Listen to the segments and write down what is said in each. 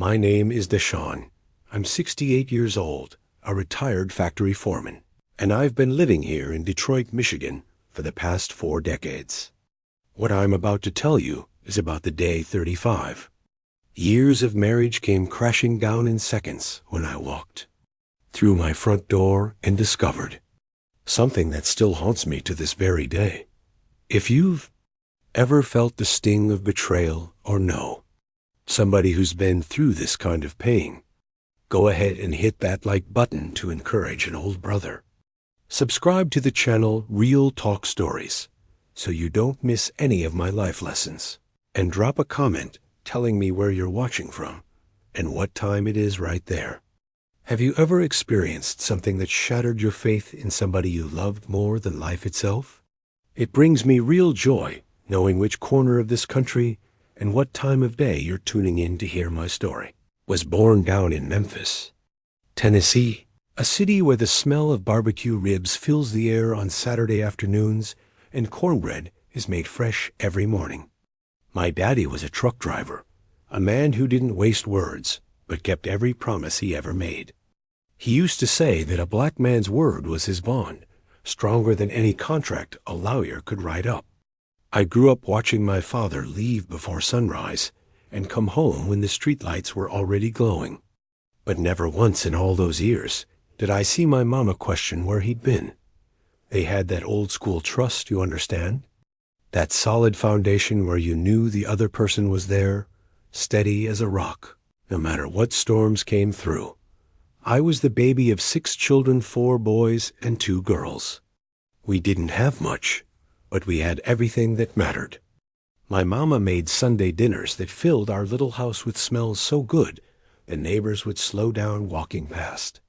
My name is DeShawn. I'm 68 years old, a retired factory foreman, and I've been living here in Detroit, Michigan for the past 4 decades. What I'm about to tell you is about the day 35. Years of marriage came crashing down in seconds when I walked through my front door and discovered something that still haunts me to this very day. If you've ever felt the sting of betrayal or know somebody who's been through this kind of pain, go ahead and hit that like button to encourage an old brother. Subscribe to the channel Real Talk Stories so you don't miss any of my life lessons, and drop a comment telling me where you're watching from and what time it is right there. Have you ever experienced something that shattered your faith in somebody you loved more than life itself? It brings me real joy knowing which corner of this country and what time of day you're tuning in to hear my story. Was born down in Memphis, Tennessee, a city where the smell of barbecue ribs fills the air on Saturday afternoons and cornbread is made fresh every morning. My daddy was a truck driver, a man who didn't waste words, but kept every promise he ever made. He used to say that a black man's word was his bond, stronger than any contract a lawyer could write up. I grew up watching my father leave before sunrise and come home when the streetlights were already glowing. But never once in all those years did I see my mama question where he'd been. They had that old school trust, you understand? That solid foundation where you knew the other person was there, steady as a rock, no matter what storms came through. I was the baby of 6 children, 4 boys and 2 girls. We didn't have much, but we had everything that mattered. My mama made Sunday dinners that filled our little house with smells so good the neighbors would slow down walking past.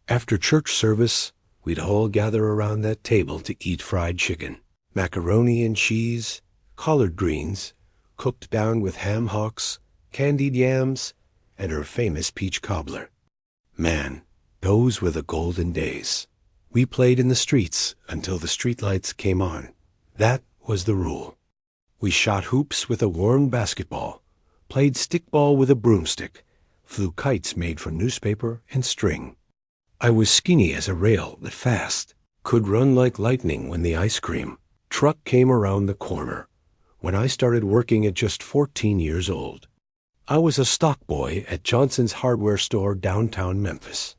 After church service, we'd all gather around that table to eat fried chicken, macaroni and cheese, collard greens, cooked down with ham hocks, candied yams, and her famous peach cobbler. Man, those were the golden days. We played in the streets until the streetlights came on. That was the rule. We shot hoops with a worn basketball, played stickball with a broomstick, flew kites made from newspaper and string. I was skinny as a rail but fast, could run like lightning when the ice cream truck came around the corner. When I started working at just 14 years old, I was a stock boy at Johnson's hardware store downtown Memphis.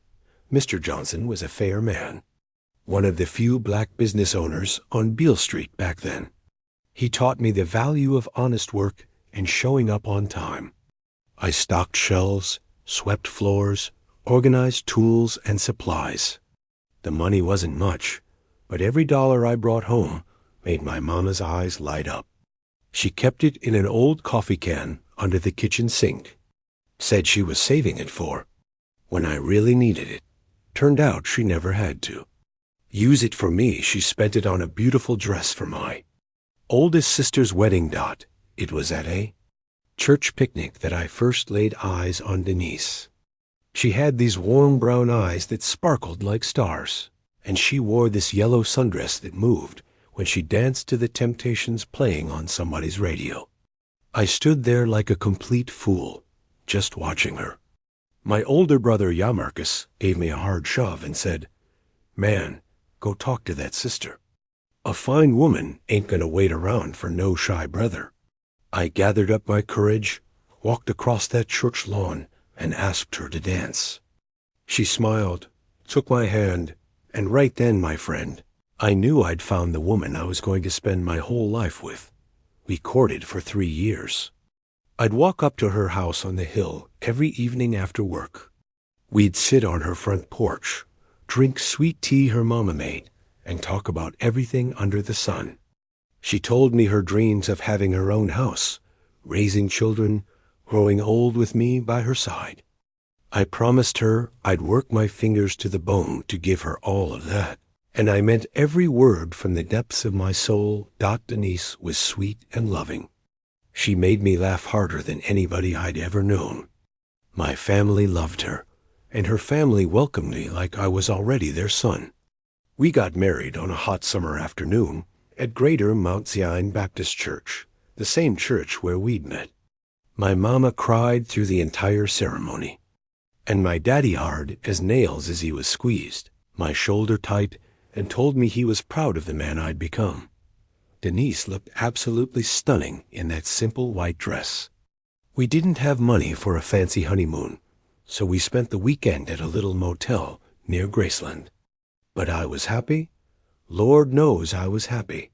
Mr. Johnson was a fair man, one of the few black business owners on Beale Street back then. He taught me the value of honest work and showing up on time. I stocked shelves, swept floors, organized tools and supplies. The money wasn't much, but every dollar I brought home made my mama's eyes light up. She kept it in an old coffee can under the kitchen sink. Said she was saving it for when I really needed it. Turned out she never had to use it for me. She spent it on a beautiful dress for my oldest sister's wedding dot. It was at a church picnic that I first laid eyes on Denise. She had these warm brown eyes that sparkled like stars, and she wore this yellow sundress that moved when she danced to the Temptations playing on somebody's radio. I stood there like a complete fool, just watching her. My older brother Yamarcus gave me a hard shove and said, "Man, go talk to that sister. A fine woman ain't gonna wait around for no shy brother." I gathered up my courage, walked across that church lawn, and asked her to dance. She smiled, took my hand, and right then, my friend, I knew I'd found the woman I was going to spend my whole life with. We courted for 3 years. I'd walk up to her house on the hill every evening after work. We'd sit on her front porch, drink sweet tea her mama made, and talk about everything under the sun. She told me her dreams of having her own house, raising children, growing old with me by her side. I promised her I'd work my fingers to the bone to give her all of that, and I meant every word from the depths of my soul. Denise was sweet and loving. She made me laugh harder than anybody I'd ever known. My family loved her, and her family welcomed me like I was already their son. We got married on a hot summer afternoon at Greater Mount Zion Baptist Church, the same church where we'd met. My mama cried through the entire ceremony, and my daddy hard as nails as he was squeezed, my shoulder tight, and told me he was proud of the man I'd become. Denise looked absolutely stunning in that simple white dress. We didn't have money for a fancy honeymoon, so we spent the weekend at a little motel near Graceland. But I was happy. Lord knows I was happy.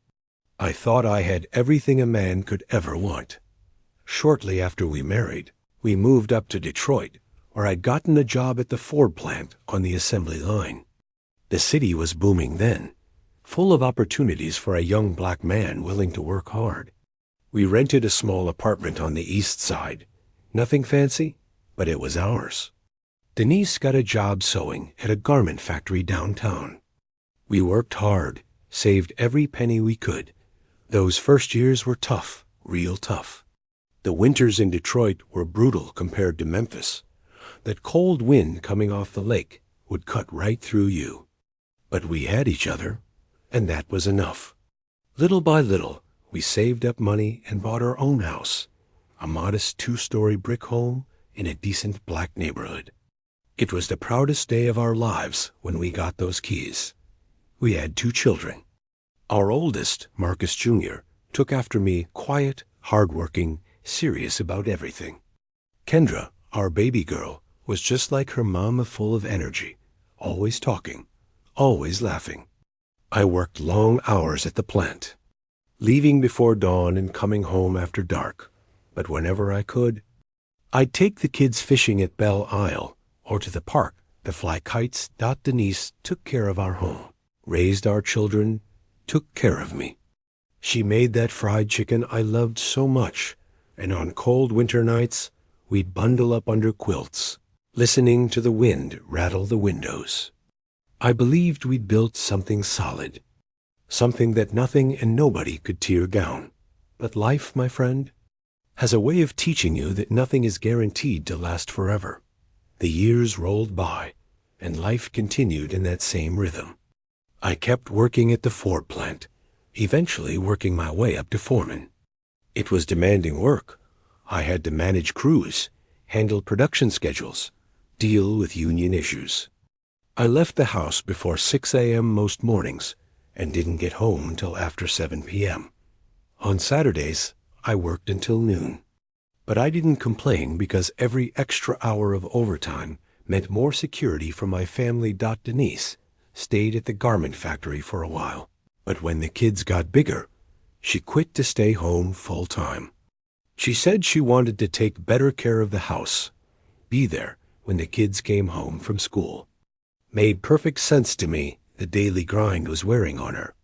I thought I had everything a man could ever want. Shortly after we married, we moved up to Detroit, where I'd gotten a job at the Ford plant on the assembly line. The city was booming then, full of opportunities for a young black man willing to work hard. We rented a small apartment on the east side. Nothing fancy, but it was ours. Denise got a job sewing at a garment factory downtown. We worked hard, saved every penny we could. Those first years were tough, real tough. The winters in Detroit were brutal compared to Memphis. That cold wind coming off the lake would cut right through you. But we had each other, and that was enough. Little by little, we saved up money and bought our own house, a modest 2-story brick home in a decent black neighborhood. It was the proudest day of our lives when we got those keys. We had 2 children. Our oldest, Marcus Jr., took after me, quiet, hardworking, serious about everything. Kendra, our baby girl, was just like her mama, full of energy, always talking, always laughing. I worked long hours at the plant, leaving before dawn and coming home after dark. But whenever I could, I'd take the kids fishing at Belle Isle or to the park to fly kites. Denise took care of our home, raised our children, took care of me. She made that fried chicken I loved so much, and on cold winter nights, we'd bundle up under quilts, listening to the wind rattle the windows. I believed we'd built something solid, something that nothing and nobody could tear down. But life, my friend, has a way of teaching you that nothing is guaranteed to last forever. The years rolled by, and life continued in that same rhythm. I kept working at the Ford plant, eventually working my way up to foreman. It was demanding work. I had to manage crews, handle production schedules, deal with union issues. I left the house before 6 a.m. most mornings and didn't get home until after 7 p.m. On Saturdays, I worked until noon. But I didn't complain because every extra hour of overtime meant more security for my family. Denise stayed at the garment factory for a while, but when the kids got bigger, she quit to stay home full-time. She said she wanted to take better care of the house, be there when the kids came home from school. Made perfect sense to me. The daily grind was wearing on her,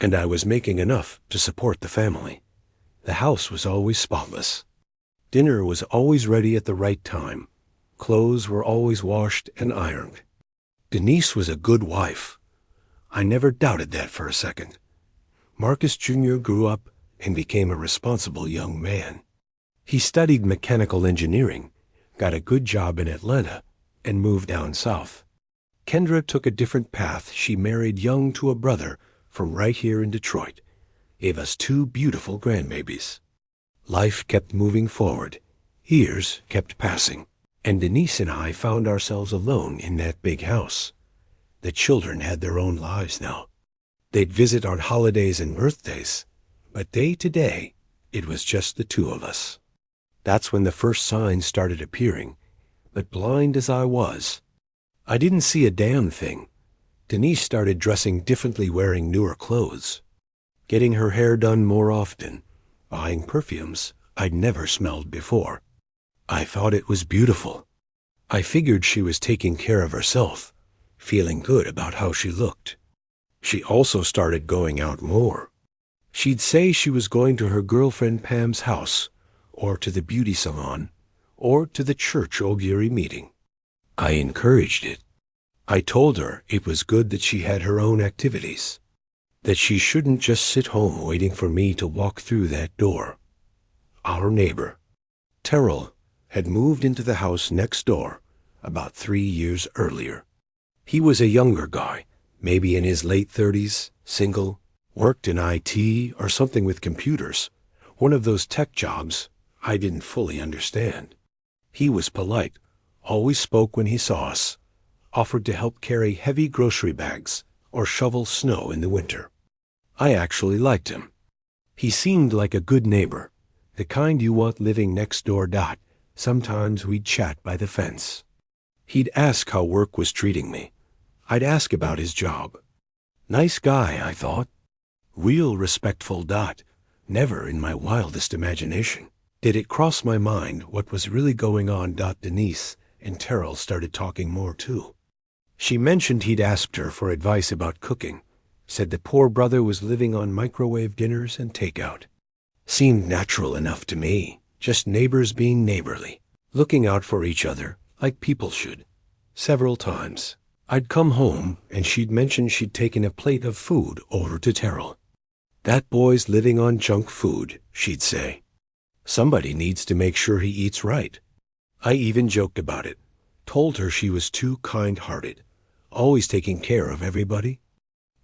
and I was making enough to support the family. The house was always spotless. Dinner was always ready at the right time. Clothes were always washed and ironed. Denise was a good wife. I never doubted that for a second. Marcus Jr. grew up and became a responsible young man. He studied mechanical engineering, got a good job in Atlanta, and moved down south. Kendra took a different path. She married young to a brother from right here in Detroit, gave us 2 beautiful grandbabies. Life kept moving forward. Years kept passing, and Denise and I found ourselves alone in that big house. The children had their own lives now. They'd visit on holidays and birthdays, but day to day, it was just the 2 of us. That's when the first signs started appearing, but blind as I was, I didn't see a damn thing. Denise started dressing differently, wearing newer clothes, getting her hair done more often, buying perfumes I'd never smelled before. I thought it was beautiful. I figured she was taking care of herself, feeling good about how she looked. She also started going out more. She'd say she was going to her girlfriend Pam's house, or to the beauty salon, or to the church augury meeting. I encouraged it. I told her it was good that she had her own activities, that she shouldn't just sit home waiting for me to walk through that door. Our neighbor, Terrell, had moved into the house next door about 3 years earlier. He was a younger guy, maybe in his late 30s, single, worked in IT or something with computers, one of those tech jobs I didn't fully understand. He was polite, always spoke when he saw us, offered to help carry heavy grocery bags or shovel snow in the winter. I actually liked him. He seemed like a good neighbor, the kind you want living next door. Sometimes we'd chat by the fence. He'd ask how work was treating me. I'd ask about his job. Nice guy, I thought. Real respectful. Never in my wildest imagination did it cross my mind what was really going on. Denise and Terrell started talking more too. She mentioned he'd asked her for advice about cooking, said the poor brother was living on microwave dinners and takeout. Seemed natural enough to me, just neighbors being neighborly, looking out for each other like people should. Several times, I'd come home and she'd mention she'd taken a plate of food over to Terrell. That boy's living on junk food, she'd say. Somebody needs to make sure he eats right. I even joked about it, told her she was too kind-hearted, always taking care of everybody.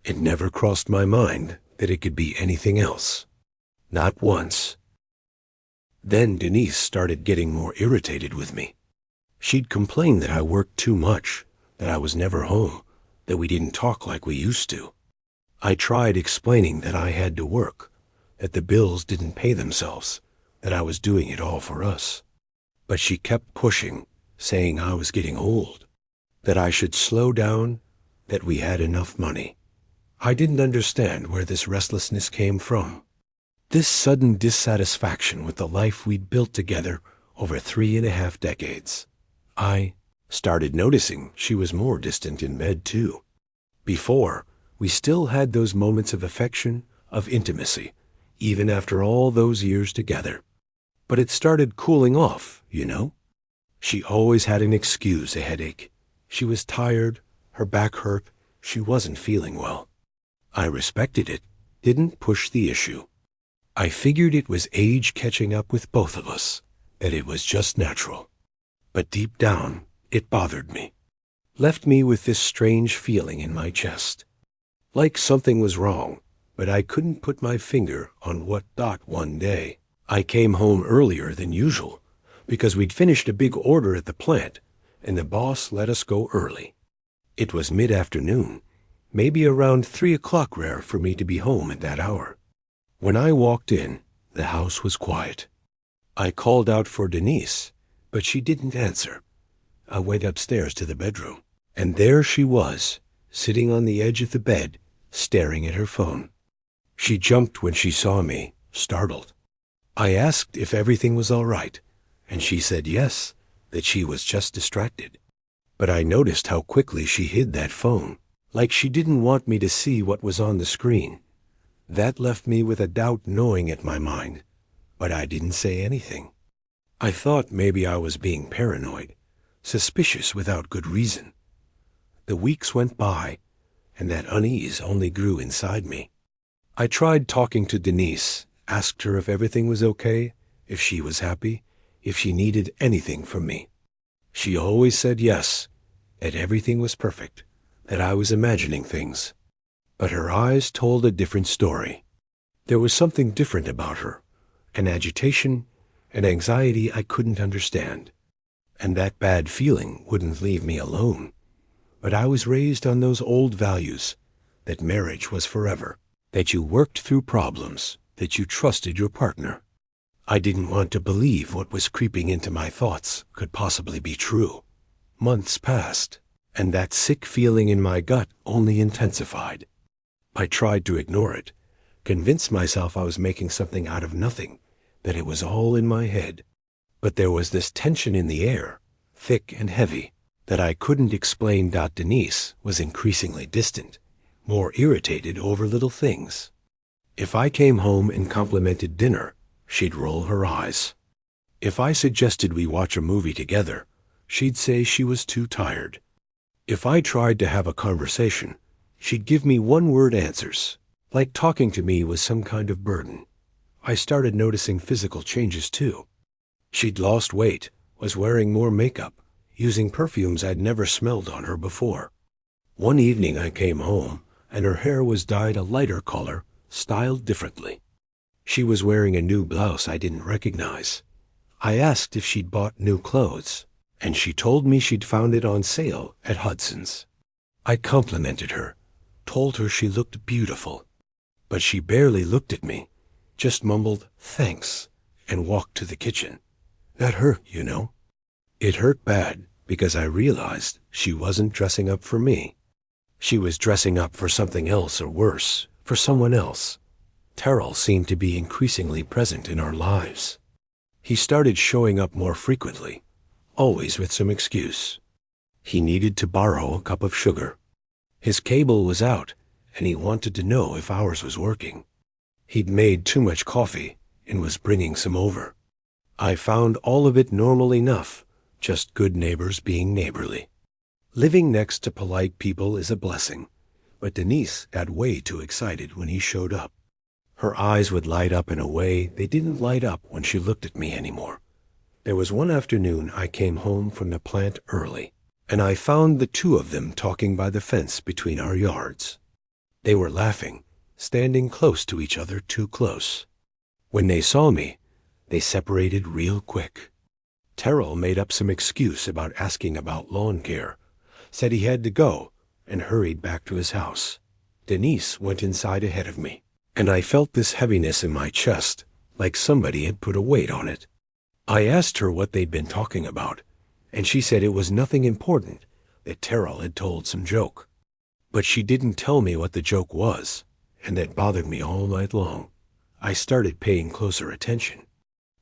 It never crossed my mind that it could be anything else. Not once. Then Denise started getting more irritated with me. She'd complain that I worked too much, that I was never home, that we didn't talk like we used to. I tried explaining that I had to work, that the bills didn't pay themselves, that I was doing it all for us. But she kept pushing, saying I was getting old, that I should slow down, that we had enough money. I didn't understand where this restlessness came from. This sudden dissatisfaction with the life we'd built together over 3.5 decades. I started noticing she was more distant in bed too. Before, we still had those moments of affection, of intimacy, even after all those years together. But it started cooling off, you know. She always had an excuse, a headache. She was tired, her back hurt, she wasn't feeling well. I respected it, didn't push the issue. I figured it was age catching up with both of us, that it was just natural. But deep down, it bothered me. Left me with this strange feeling in my chest. Like something was wrong, but I couldn't put my finger on what. One day, I came home earlier than usual, because we'd finished a big order at the plant, and the boss let us go early. It was mid-afternoon, maybe around 3 o'clock. Rare for me to be home at that hour. When I walked in, the house was quiet. I called out for Denise, but she didn't answer. I went upstairs to the bedroom, and there she was, sitting on the edge of the bed, staring at her phone. She jumped when she saw me, startled. I asked if everything was all right, and she said yes, that she was just distracted. But I noticed how quickly she hid that phone, like she didn't want me to see what was on the screen. That left me with a doubt gnawing at my mind, but I didn't say anything. I thought maybe I was being paranoid, suspicious without good reason. The weeks went by, and that unease only grew inside me. I tried talking to Denise, asked her if everything was okay, if she was happy, if she needed anything from me. She always said yes, that everything was perfect, that I was imagining things. But her eyes told a different story. There was something different about her, an agitation, an anxiety I couldn't understand. And that bad feeling wouldn't leave me alone. But I was raised on those old values, that marriage was forever, that you worked through problems, that you trusted your partner. I didn't want to believe what was creeping into my thoughts could possibly be true. Months passed, and that sick feeling in my gut only intensified. I tried to ignore it, convince myself I was making something out of nothing, that it was all in my head. But there was this tension in the air, thick and heavy, that I couldn't explain. Denise was increasingly distant, more irritated over little things. If I came home and complimented dinner, she'd roll her eyes. If I suggested we watch a movie together, she'd say she was too tired. If I tried to have a conversation, she'd give me one-word answers, like talking to me was some kind of burden. I started noticing physical changes too. She'd lost weight, was wearing more makeup, using perfumes I'd never smelled on her before. One evening I came home, and her hair was dyed a lighter color, styled differently. She was wearing a new blouse I didn't recognize, I asked if she'd bought new clothes, and she told me she'd found it on sale at Hudson's. I complimented her, told her she looked beautiful, but she barely looked at me, just mumbled, "Thanks," and walked to the kitchen. That hurt, you know. It hurt bad because I realized she wasn't dressing up for me. She was dressing up for something else, or worse, for someone else. Terrell seemed to be increasingly present in our lives. He started showing up more frequently, always with some excuse. He needed to borrow a cup of sugar. His cable was out, and he wanted to know if ours was working. He'd made too much coffee and was bringing some over. I found all of it normal enough, just good neighbors being neighborly. Living next to polite people is a blessing, but Denise got way too excited when he showed up. Her eyes would light up in a way they didn't light up when she looked at me anymore. There was one afternoon I came home from the plant early, and I found the two of them talking by the fence between our yards. They were laughing, standing close to each other, too close. When they saw me, they separated real quick. Terrell made up some excuse about asking about lawn care, said he had to go, and hurried back to his house. Denise went inside ahead of me, and I felt this heaviness in my chest, like somebody had put a weight on it. I asked her what they'd been talking about, and she said it was nothing important, that Terrell had told some joke. But she didn't tell me what the joke was, and that bothered me all night long. I started paying closer attention.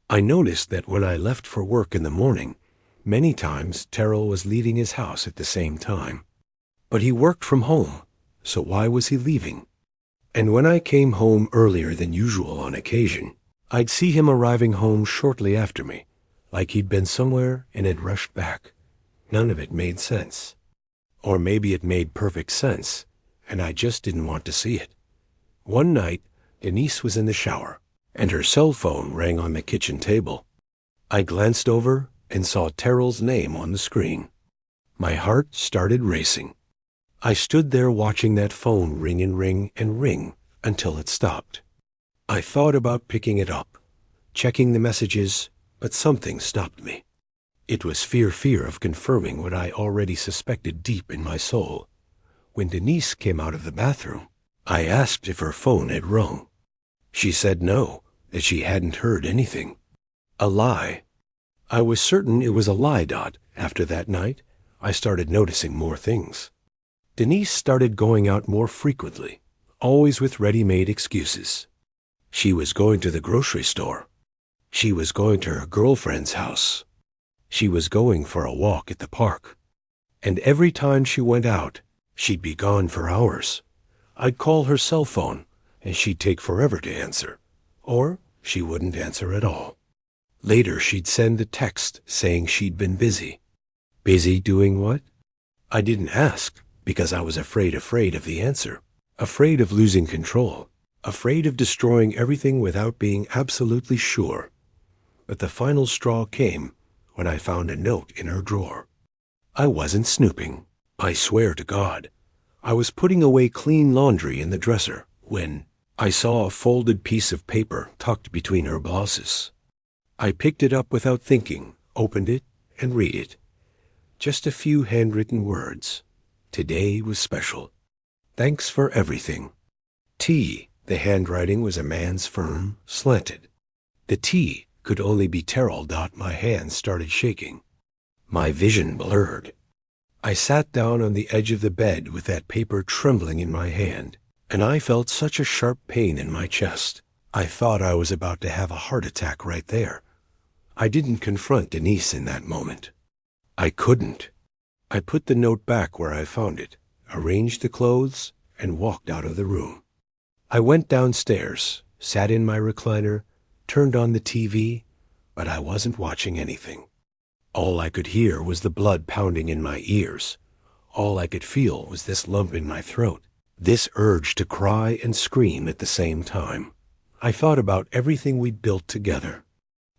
I noticed that when I left for work in the morning, many times Terrell was leaving his house at the same time. But he worked from home, so why was he leaving? And when I came home earlier than usual on occasion, I'd see him arriving home shortly after me, like he'd been somewhere and had rushed back. None of it made sense. Or maybe it made perfect sense, and I just didn't want to see it. One night, Denise was in the shower, and her cell phone rang on the kitchen table. I glanced over and saw Terrell's name on the screen. My heart started racing. I stood there watching that phone ring and ring and ring until it stopped. I thought about picking it up, checking the messages, but something stopped me. It was fear of confirming what I already suspected deep in my soul. When Denise came out of the bathroom, I asked if her phone had rung. She said no, that she hadn't heard anything. A lie. I was certain it was a lie. After that night, I started noticing more things. Denise started going out more frequently, always with ready-made excuses. She was going to the grocery store. She was going to her girlfriend's house. She was going for a walk at the park. And every time she went out, she'd be gone for hours. I'd call her cell phone, and she'd take forever to answer. Or she wouldn't answer at all. Later, she'd send a text saying she'd been busy. Busy doing what? I didn't ask, because I was afraid of the answer. Afraid of losing control. Afraid of destroying everything without being absolutely sure. But the final straw came when I found a note in her drawer. I wasn't snooping. I swear to God. I was putting away clean laundry in the dresser when I saw a folded piece of paper tucked between her blouses. I picked it up without thinking, opened it, and read it. Just a few handwritten words. Today was special. Thanks for everything. T. The handwriting was a man's firm, slanted. The T could only be Terrell. My hands started shaking. My vision blurred. I sat down on the edge of the bed with that paper trembling in my hand, and I felt such a sharp pain in my chest. I thought I was about to have a heart attack right there. I didn't confront Denise in that moment. I couldn't. I put the note back where I found it, arranged the clothes, and walked out of the room. I went downstairs, sat in my recliner, turned on the TV, but I wasn't watching anything. All I could hear was the blood pounding in my ears. All I could feel was this lump in my throat, this urge to cry and scream at the same time. I thought about everything we'd built together.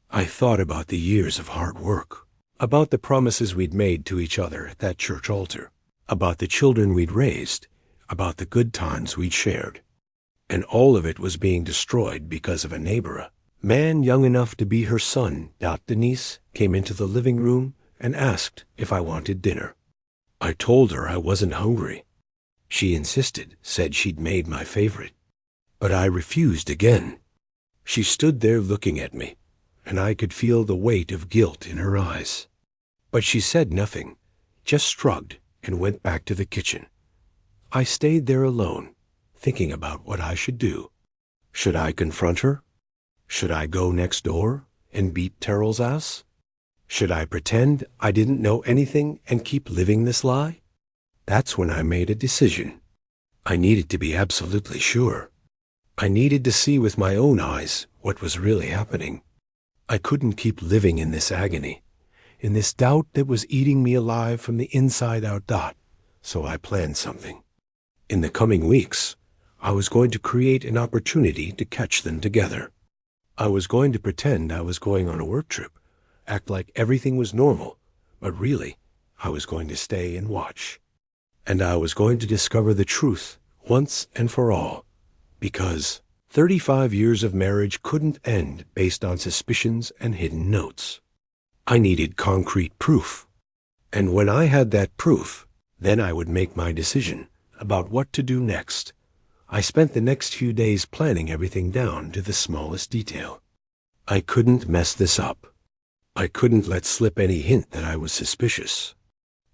I thought about the years of hard work, about the promises we'd made to each other at that church altar, about the children we'd raised, about the good times we'd shared. And all of it was being destroyed because of a neighbor, Man young enough to be her son, Denise, came into the living room and asked if I wanted dinner. I told her I wasn't hungry. She insisted, said she'd made my favorite. But I refused again. She stood there looking at me, and I could feel the weight of guilt in her eyes. But she said nothing, just shrugged and went back to the kitchen. I stayed there alone, thinking about what I should do. Should I confront her? Should I go next door and beat Terrell's ass? Should I pretend I didn't know anything and keep living this lie? That's when I made a decision. I needed to be absolutely sure. I needed to see with my own eyes what was really happening. I couldn't keep living in this agony, in this doubt that was eating me alive from the inside out. So I planned something. In the coming weeks, I was going to create an opportunity to catch them together. I was going to pretend I was going on a work trip, act like everything was normal, but really, I was going to stay and watch. And I was going to discover the truth once and for all, because 35 years of marriage couldn't end based on suspicions and hidden notes. I needed concrete proof. And when I had that proof, then I would make my decision about what to do next. I spent the next few days planning everything down to the smallest detail. I couldn't mess this up. I couldn't let slip any hint that I was suspicious.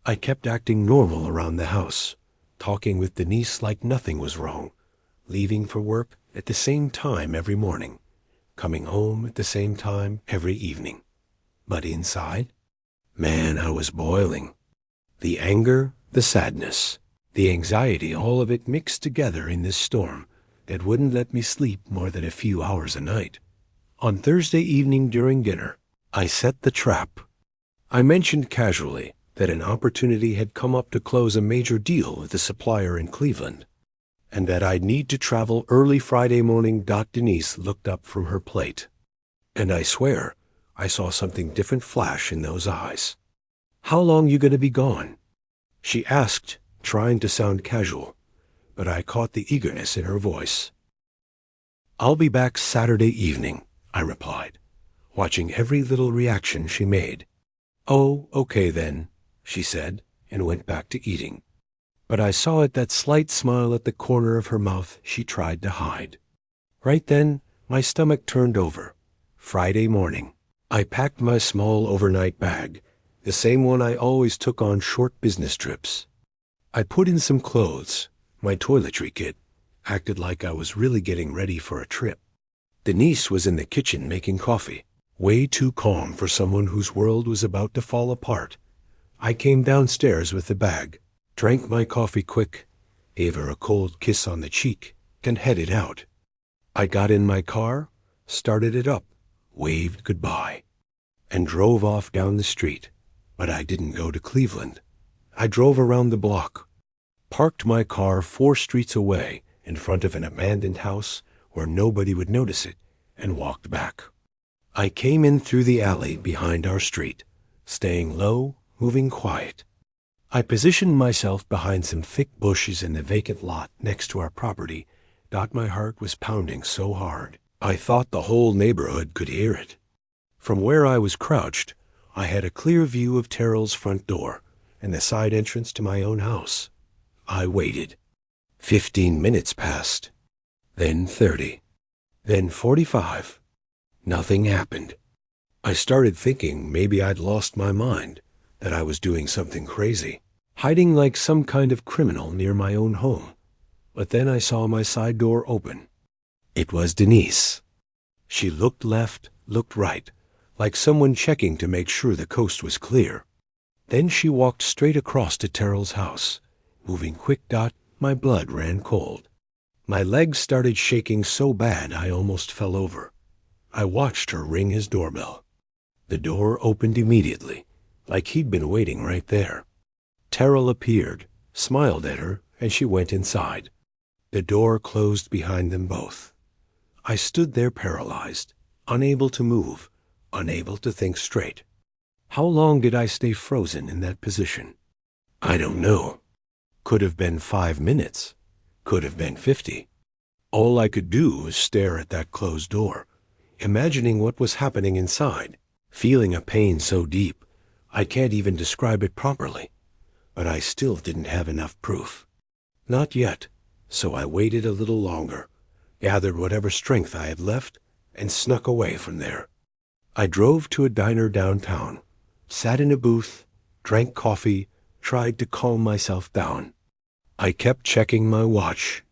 I kept acting normal around the house, talking with Denise like nothing was wrong, leaving for work at the same time every morning, coming home at the same time every evening. But inside, man, I was boiling. The anger, the sadness, the anxiety, all of it mixed together in this storm that wouldn't let me sleep more than a few hours a night. On Thursday evening during dinner, I set the trap. I mentioned casually that an opportunity had come up to close a major deal with a supplier in Cleveland, and that I'd need to travel early Friday morning. Denise looked up from her plate, and I swear I saw something different flash in those eyes. "How long you gonna be gone?" she asked, trying to sound casual, but I caught the eagerness in her voice. "I'll be back Saturday evening," I replied, watching every little reaction she made. "Oh, okay then," she said, and went back to eating. But I saw at that slight smile at the corner of her mouth she tried to hide. Right then, my stomach turned over. Friday morning, I packed my small overnight bag, the same one I always took on short business trips. I put in some clothes, my toiletry kit, acted like I was really getting ready for a trip. Denise was in the kitchen making coffee, way too calm for someone whose world was about to fall apart. I came downstairs with the bag, drank my coffee quick, gave her a cold kiss on the cheek, and headed out. I got in my car, started it up, waved goodbye, and drove off down the street. But I didn't go to Cleveland. I drove around the block, parked my car 4 streets away in front of an abandoned house where nobody would notice it, and walked back. I came in through the alley behind our street, staying low, moving quiet. I positioned myself behind some thick bushes in the vacant lot next to our property. My heart was pounding so hard, I thought the whole neighborhood could hear it. From where I was crouched, I had a clear view of Terrell's front door and the side entrance to my own house. I waited. 15 minutes passed, then 30, then 45. Nothing happened. I started thinking maybe I'd lost my mind, that I was doing something crazy, hiding like some kind of criminal near my own home. But then I saw my side door open. It was Denise. She looked left, looked right, like someone checking to make sure the coast was clear. Then she walked straight across to Terrell's house, moving quick. My blood ran cold. My legs started shaking so bad I almost fell over. I watched her ring his doorbell. The door opened immediately, like he'd been waiting right there. Terrell appeared, smiled at her, and she went inside. The door closed behind them both. I stood there paralyzed, unable to move, unable to think straight. How long did I stay frozen in that position? I don't know. Could have been 5 minutes. Could have been 50. All I could do was stare at that closed door, imagining what was happening inside, feeling a pain so deep I can't even describe it properly. But I still didn't have enough proof. Not yet, so I waited a little longer, gathered whatever strength I had left, and snuck away from there. I drove to a diner downtown, sat in a booth, drank coffee, tried to calm myself down. I kept checking my watch.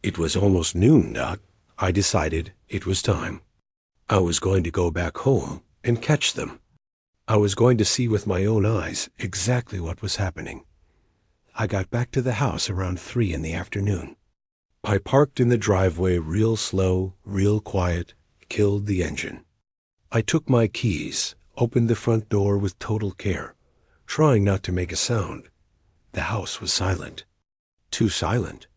It was almost noon, Doc. I decided it was time. I was going to go back home and catch them. I was going to see with my own eyes exactly what was happening. I got back to the house around 3 in the afternoon. I parked in the driveway real slow, real quiet, killed the engine. I took my keys, opened the front door with total care, trying not to make a sound. The house was silent. Too silent.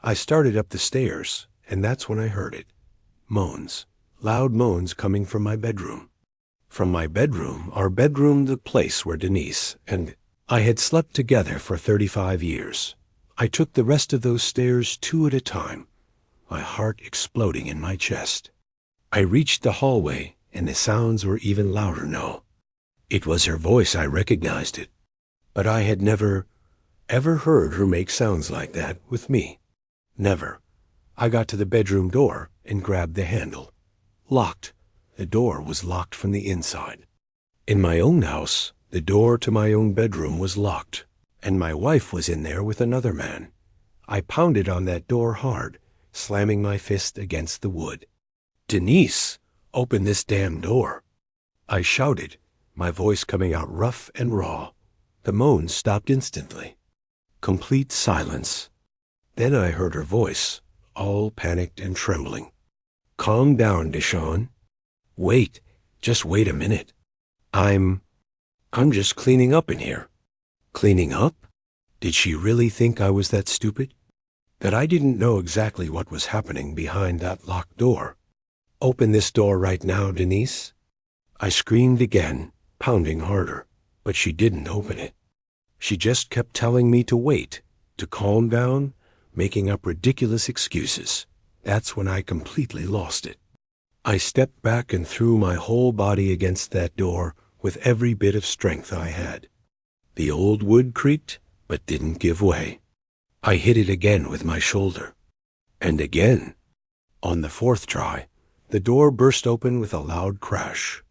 I started up the stairs, and that's when I heard it. Moans. Loud moans coming from my bedroom. From my bedroom, our bedroom, the place where Denise and I had slept together for 35 years. I took the rest of those stairs 2 at a time, my heart exploding in my chest. I reached the hallway, and the sounds were even louder now. It was her voice. I recognized it. But I had never, ever heard her make sounds like that with me. Never. I got to the bedroom door and grabbed the handle. Locked. The door was locked from the inside. In my own house, the door to my own bedroom was locked, and my wife was in there with another man. I pounded on that door hard, slamming my fist against the wood. "Denise, open this damn door!" I shouted, my voice coming out rough and raw. The moans stopped instantly. Complete silence. Then I heard her voice, all panicked and trembling. "Calm down, DeShawn. Wait, just wait a minute. I'm just cleaning up in here." Cleaning up? Did she really think I was that stupid? That I didn't know exactly what was happening behind that locked door? "Open this door right now, Denise." I screamed again, pounding harder, but she didn't open it. She just kept telling me to wait, to calm down, making up ridiculous excuses. That's when I completely lost it. I stepped back and threw my whole body against that door with every bit of strength I had. The old wood creaked, but didn't give way. I hit it again with my shoulder. And again. On the 4th try, the door burst open with a loud crash.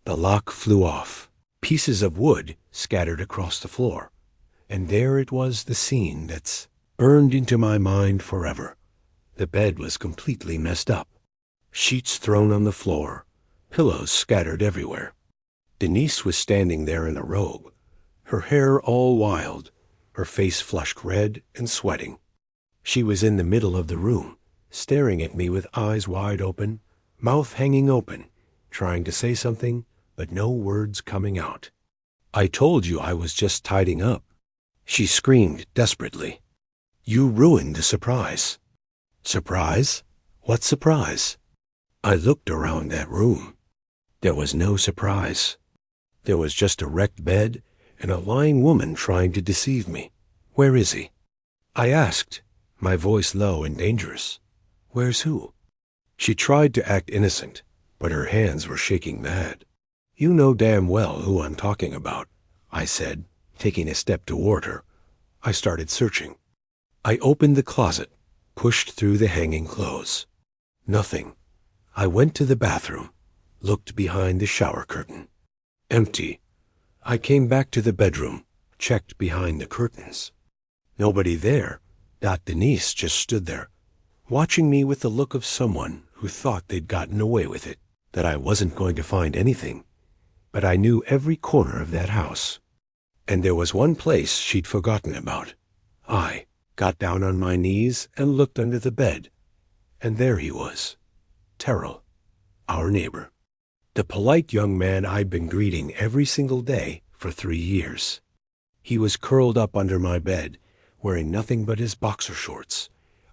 The lock flew off. Pieces of wood scattered across the floor. And there it was, the scene that's burned into my mind forever. The bed was completely messed up. Sheets thrown on the floor. Pillows scattered everywhere. Denise was standing there in a robe, her hair all wild, her face flushed red and sweating. She was in the middle of the room, staring at me with eyes wide open, mouth hanging open, trying to say something, but no words coming out. "I told you I was just tidying up," she screamed desperately. "You ruined the surprise." "Surprise? What surprise?" I looked around that room. There was no surprise. There was just a wrecked bed and a lying woman trying to deceive me. "Where is he?" I asked, my voice low and dangerous. "Where's who?" She tried to act innocent, but her hands were shaking bad. "You know damn well who I'm talking about," I said, taking a step toward her. I started searching. I opened the closet, pushed through the hanging clothes. Nothing. I went to the bathroom, looked behind the shower curtain. Empty. I came back to the bedroom, checked behind the curtains. Nobody there. Denise just stood there, watching me with the look of someone who thought they'd gotten away with it, that I wasn't going to find anything. But I knew every corner of that house. And there was one place she'd forgotten about. I got down on my knees and looked under the bed. And there he was. Terrell, our neighbor. The polite young man I'd been greeting every single day for 3 years. He was curled up under my bed, wearing nothing but his boxer shorts,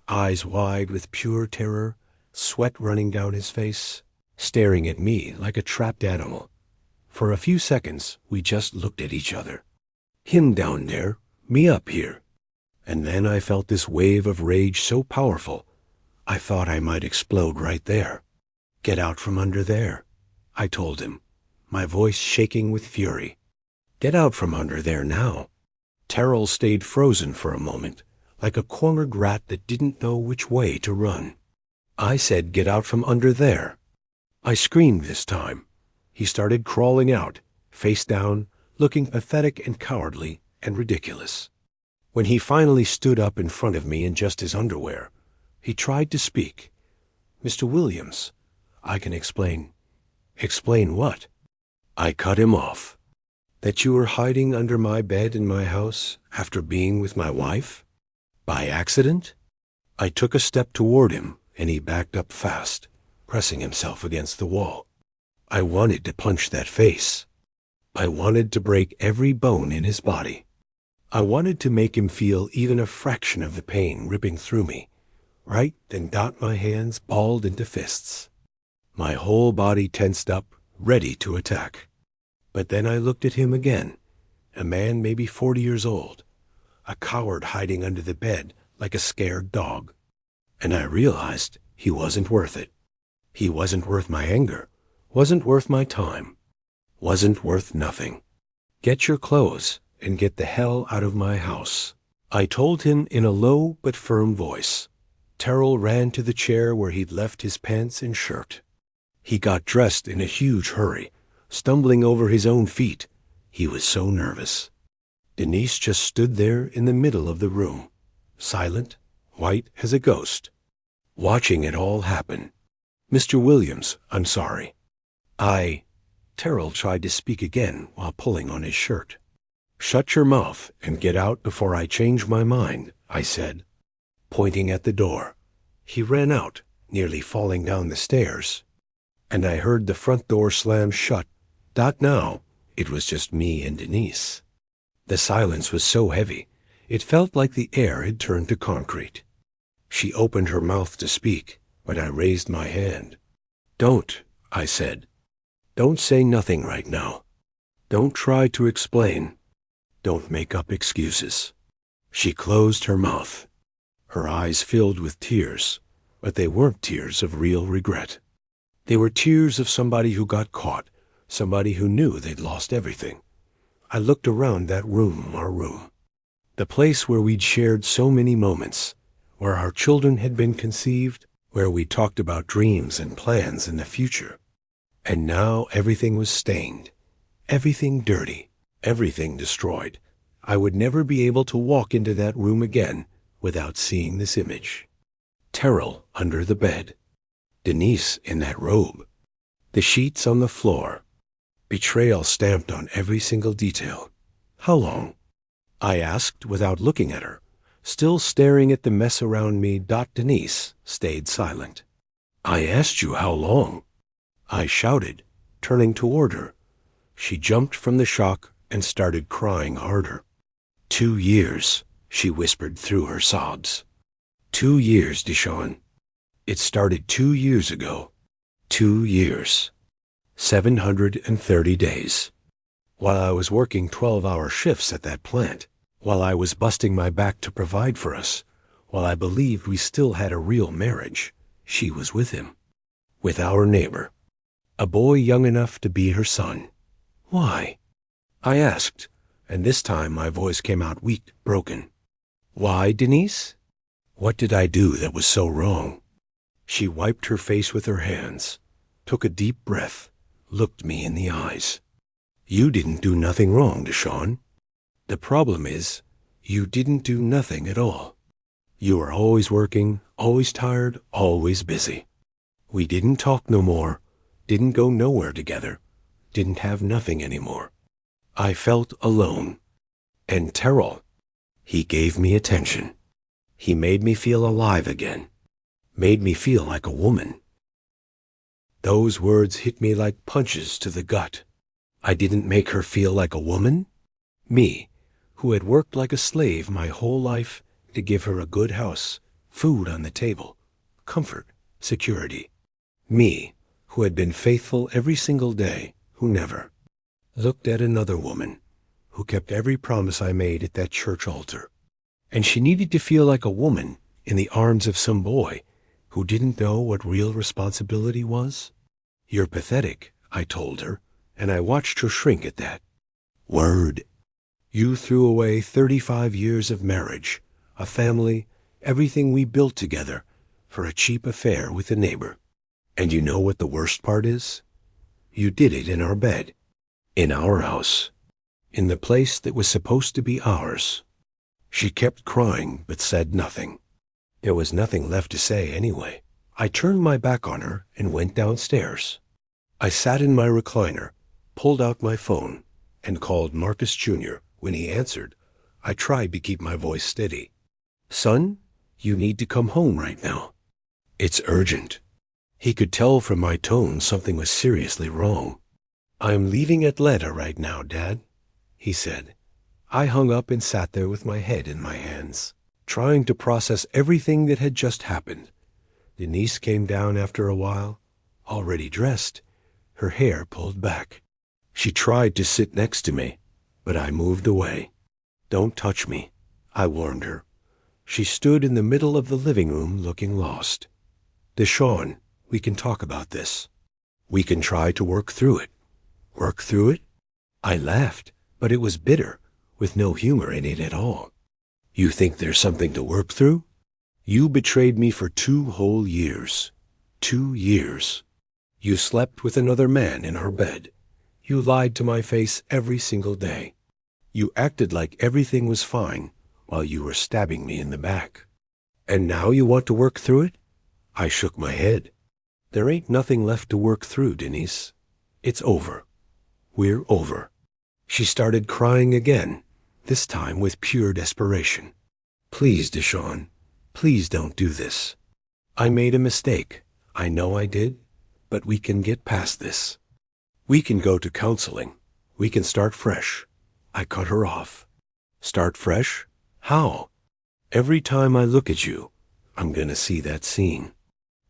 eyes wide with pure terror, sweat running down his face, staring at me like a trapped animal. For a few seconds, we just looked at each other. Him down there, me up here. And then I felt this wave of rage so powerful, I thought I might explode right there. "Get out from under there," I told him, my voice shaking with fury. "Get out from under there now." Terrell stayed frozen for a moment, like a cornered rat that didn't know which way to run. I said, "Get out from under there." I screamed this time. He started crawling out, face down, looking pathetic and cowardly and ridiculous. When he finally stood up in front of me in just his underwear, he tried to speak. "Mr. Williams, I can explain." "Explain what?" I cut him off. "That you were hiding under my bed in my house after being with my wife? By accident?" I took a step toward him, and he backed up fast, pressing himself against the wall. I wanted to punch that face. I wanted to break every bone in his body. I wanted to make him feel even a fraction of the pain ripping through me, right then dot my hands balled into fists. My whole body tensed up, ready to attack. But then I looked at him again, a man maybe 40 years old, a coward hiding under the bed like a scared dog. And I realized he wasn't worth it. He wasn't worth my anger, wasn't worth my time, wasn't worth nothing. "Get your clothes and get the hell out of my house," I told him in a low but firm voice. Terrell ran to the chair where he'd left his pants and shirt. He got dressed in a huge hurry, stumbling over his own feet. He was so nervous. Denise just stood there in the middle of the room, silent, white as a ghost, watching it all happen. "Mr. Williams, I'm sorry. Terrell tried to speak again while pulling on his shirt. "Shut your mouth and get out before I change my mind," I said, pointing at the door. He ran out, nearly falling down the stairs, and I heard the front door slam shut. Now, it was just me and Denise. The silence was so heavy, it felt like the air had turned to concrete. She opened her mouth to speak, but I raised my hand. "Don't," I said. "Don't say nothing right now. Don't try to explain. Don't make up excuses." She closed her mouth. Her eyes filled with tears, but they weren't tears of real regret. They were tears of somebody who got caught, somebody who knew they'd lost everything. I looked around that room, our room, the place where we'd shared so many moments, where our children had been conceived, where we talked about dreams and plans in the future. And now everything was stained, everything dirty, everything destroyed. I would never be able to walk into that room again without seeing this image. Terrell under the bed, Denise in that robe, the sheets on the floor, betrayal stamped on every single detail. "How long?" I asked without looking at her. Still staring at the mess around me, Denise stayed silent. "I asked you how long," I shouted, turning toward her. She jumped from the shock and started crying harder. 2 years, she whispered through her sobs. 2 years, DeShawn. It started 2 years ago. 2 years. 730 days. While I was working 12-hour shifts at that plant, while I was busting my back to provide for us, while I believed we still had a real marriage, she was with him. With our neighbor. A boy young enough to be her son. "Why?" I asked, and this time my voice came out weak, broken. "Why, Denise? What did I do that was so wrong?" She wiped her face with her hands, took a deep breath, looked me in the eyes. "You didn't do nothing wrong, DeShawn. The problem is, you didn't do nothing at all. You were always working, always tired, always busy. We didn't talk no more, didn't go nowhere together, didn't have nothing anymore. I felt alone. And Terrell, he gave me attention. He made me feel alive again, made me feel like a woman." Those words hit me like punches to the gut. I didn't make her feel like a woman? Me, who had worked like a slave my whole life to give her a good house, food on the table, comfort, security. Me, who had been faithful every single day, who never looked at another woman, who kept every promise I made at that church altar. And she needed to feel like a woman in the arms of some boy who didn't know what real responsibility was? You're pathetic, I told her, and I watched her shrink at that. Word. You threw away 35 years of marriage, a family, everything we built together, for a cheap affair with a neighbor. And you know what the worst part is? You did it in our bed, in our house, in the place that was supposed to be ours. She kept crying but said nothing. There was nothing left to say anyway. I turned my back on her and went downstairs. I sat in my recliner, pulled out my phone, and called Marcus Jr. When he answered, I tried to keep my voice steady. Son, you need to come home right now. It's urgent. He could tell from my tone something was seriously wrong. I'm leaving Atlanta right now, Dad, he said. I hung up and sat there with my head in my hands, trying to process everything that had just happened. Denise came down after a while, already dressed, her hair pulled back. She tried to sit next to me, but I moved away. Don't touch me, I warned her. She stood in the middle of the living room looking lost. DeShawn, we can talk about this. We can try to work through it. Work through it? I laughed, but it was bitter, with no humor in it at all. You think there's something to work through? You betrayed me for 2 whole years. 2 years. You slept with another man in our bed. You lied to my face every single day. You acted like everything was fine while you were stabbing me in the back. And now you want to work through it? I shook my head. There ain't nothing left to work through, Denise. It's over. We're over. She started crying again, this time with pure desperation. Please, DeShawn, please don't do this. I made a mistake. I know I did, but we can get past this. We can go to counseling. We can start fresh. I cut her off. Start fresh? How? Every time I look at you, I'm going to see that scene.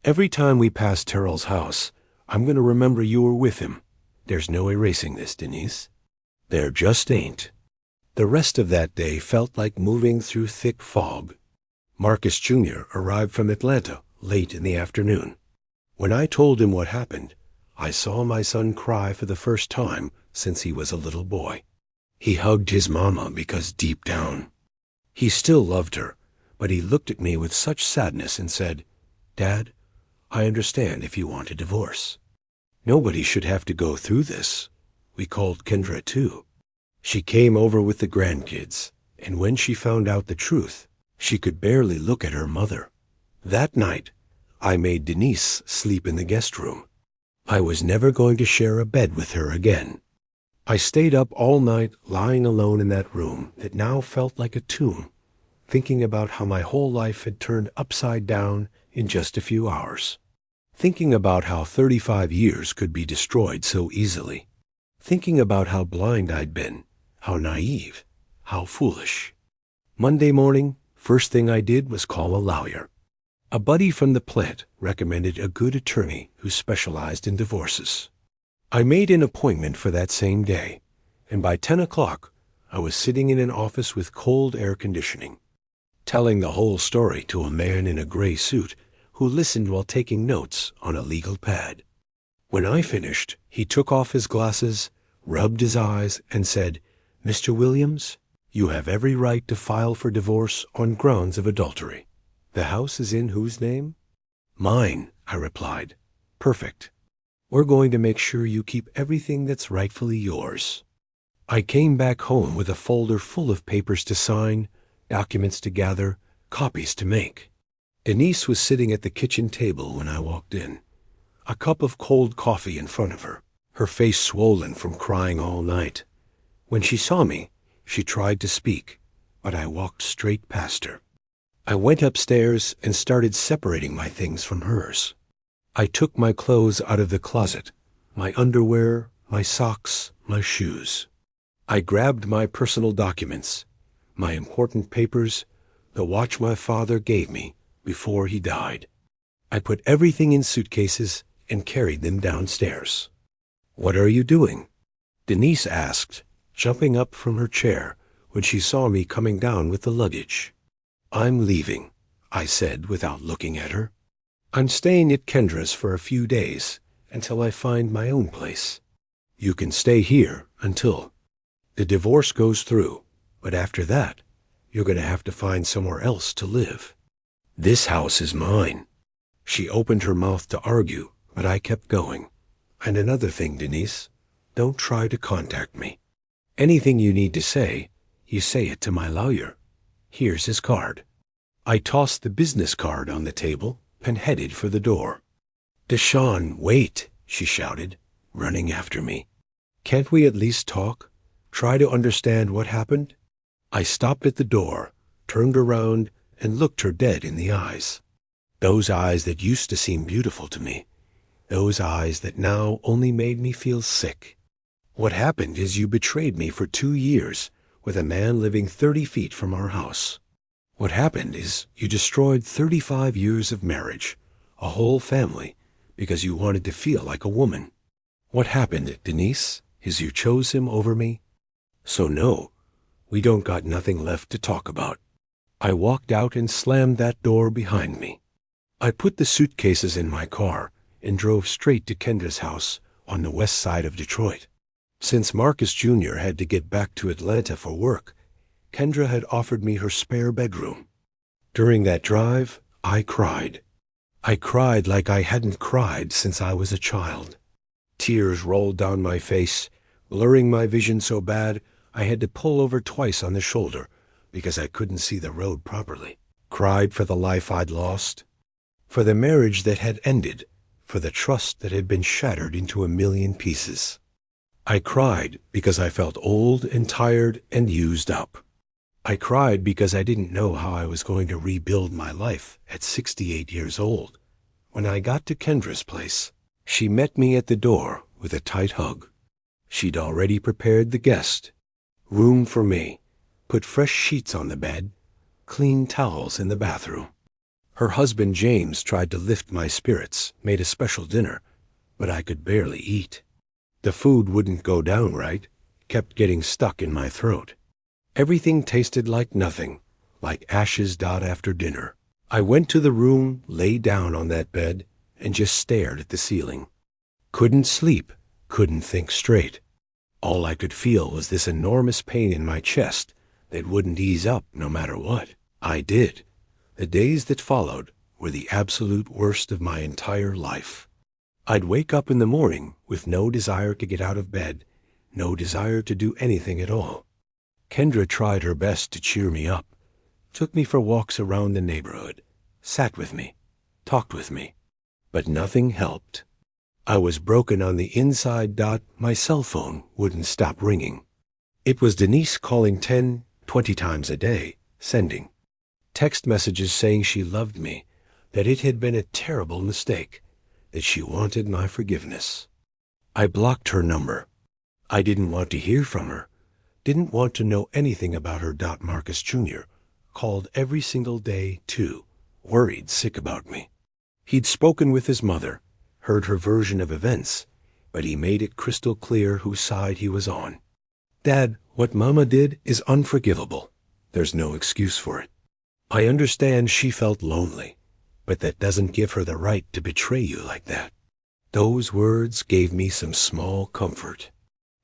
Every time we pass Terrell's house, I'm going to remember you were with him. There's no erasing this, Denise. There just ain't. The rest of that day felt like moving through thick fog. Marcus Jr. arrived from Atlanta late in the afternoon. When I told him what happened, I saw my son cry for the first time since he was a little boy. He hugged his mama because deep down, he still loved her, but he looked at me with such sadness and said, Dad, I understand if you want a divorce. Nobody should have to go through this. We called Kendra too. She came over with the grandkids, and when she found out the truth, she could barely look at her mother. That night, I made Denise sleep in the guest room. I was never going to share a bed with her again. I stayed up all night lying alone in that room that now felt like a tomb, thinking about how my whole life had turned upside down in just a few hours. Thinking about how 35 years could be destroyed so easily. Thinking about how blind I'd been, how naive, how foolish. Monday morning, first thing I did was call a lawyer. A buddy from the plant recommended a good attorney who specialized in divorces. I made an appointment for that same day, and by 10 o'clock, I was sitting in an office with cold air conditioning, telling the whole story to a man in a gray suit who listened while taking notes on a legal pad. When I finished, he took off his glasses, rubbed his eyes, and said, Mr. Williams, you have every right to file for divorce on grounds of adultery. The house is in whose name? Mine, I replied. Perfect. We're going to make sure you keep everything that's rightfully yours. I came back home with a folder full of papers to sign, documents to gather, copies to make. Denise was sitting at the kitchen table when I walked in, a cup of cold coffee in front of her, her face swollen from crying all night. When she saw me, she tried to speak, but I walked straight past her. I went upstairs and started separating my things from hers. I took my clothes out of the closet, my underwear, my socks, my shoes. I grabbed my personal documents, my important papers, the watch my father gave me before he died. I put everything in suitcases and carried them downstairs. What are you doing? Denise asked, jumping up from her chair when she saw me coming down with the luggage. I'm leaving, I said without looking at her. I'm staying at Kendra's for a few days, until I find my own place. You can stay here until the divorce goes through, but after that, you're going to have to find somewhere else to live. This house is mine." She opened her mouth to argue, but I kept going. "And another thing, Denise, don't try to contact me. Anything you need to say, you say it to my lawyer. Here's his card." I tossed the business card on the table and headed for the door. "DeShawn, wait," she shouted, running after me. "Can't we at least talk? Try to understand what happened?" I stopped at the door, turned around, and looked her dead in the eyes. Those eyes that used to seem beautiful to me. Those eyes that now only made me feel sick. "What happened is you betrayed me for 2 years with a man living 30 feet from our house. What happened is you destroyed 35 years of marriage, a whole family, because you wanted to feel like a woman. What happened, Denise, is you chose him over me. So no, we don't got nothing left to talk about." I walked out and slammed that door behind me. I put the suitcases in my car and drove straight to Kendra's house on the west side of Detroit. Since Marcus Jr. had to get back to Atlanta for work, Kendra had offered me her spare bedroom. During that drive, I cried. I cried like I hadn't cried since I was a child. Tears rolled down my face, blurring my vision so bad I had to pull over twice on the shoulder because I couldn't see the road properly. Cried for the life I'd lost, for the marriage that had ended, for the trust that had been shattered into a million pieces. I cried because I felt old and tired and used up. I cried because I didn't know how I was going to rebuild my life at 68 years old. When I got to Kendra's place, she met me at the door with a tight hug. She'd already prepared the guest. Room for me, put fresh sheets on the bed, clean towels in the bathroom. Her husband James tried to lift my spirits, made a special dinner, but I could barely eat. The food wouldn't go down right, kept getting stuck in my throat. Everything tasted like nothing, like ashes after dinner. I went to the room, lay down on that bed, and just stared at the ceiling. Couldn't sleep, couldn't think straight. All I could feel was this enormous pain in my chest that wouldn't ease up no matter what. I did. The days that followed were the absolute worst of my entire life. I'd wake up in the morning with no desire to get out of bed, no desire to do anything at all. Kendra tried her best to cheer me up, took me for walks around the neighborhood, sat with me, talked with me, but nothing helped. I was broken on the inside. My cell phone wouldn't stop ringing. It was Denise calling 10, 20 times a day, sending text messages saying she loved me, that it had been a terrible mistake, that she wanted my forgiveness. I blocked her number. I didn't want to hear from her, didn't want to know anything about her. Marcus Jr. called every single day, too, worried sick about me. He'd spoken with his mother, heard her version of events, but he made it crystal clear whose side he was on. "Dad, what Mama did is unforgivable. There's no excuse for it. I understand she felt lonely, but that doesn't give her the right to betray you like that." Those words gave me some small comfort.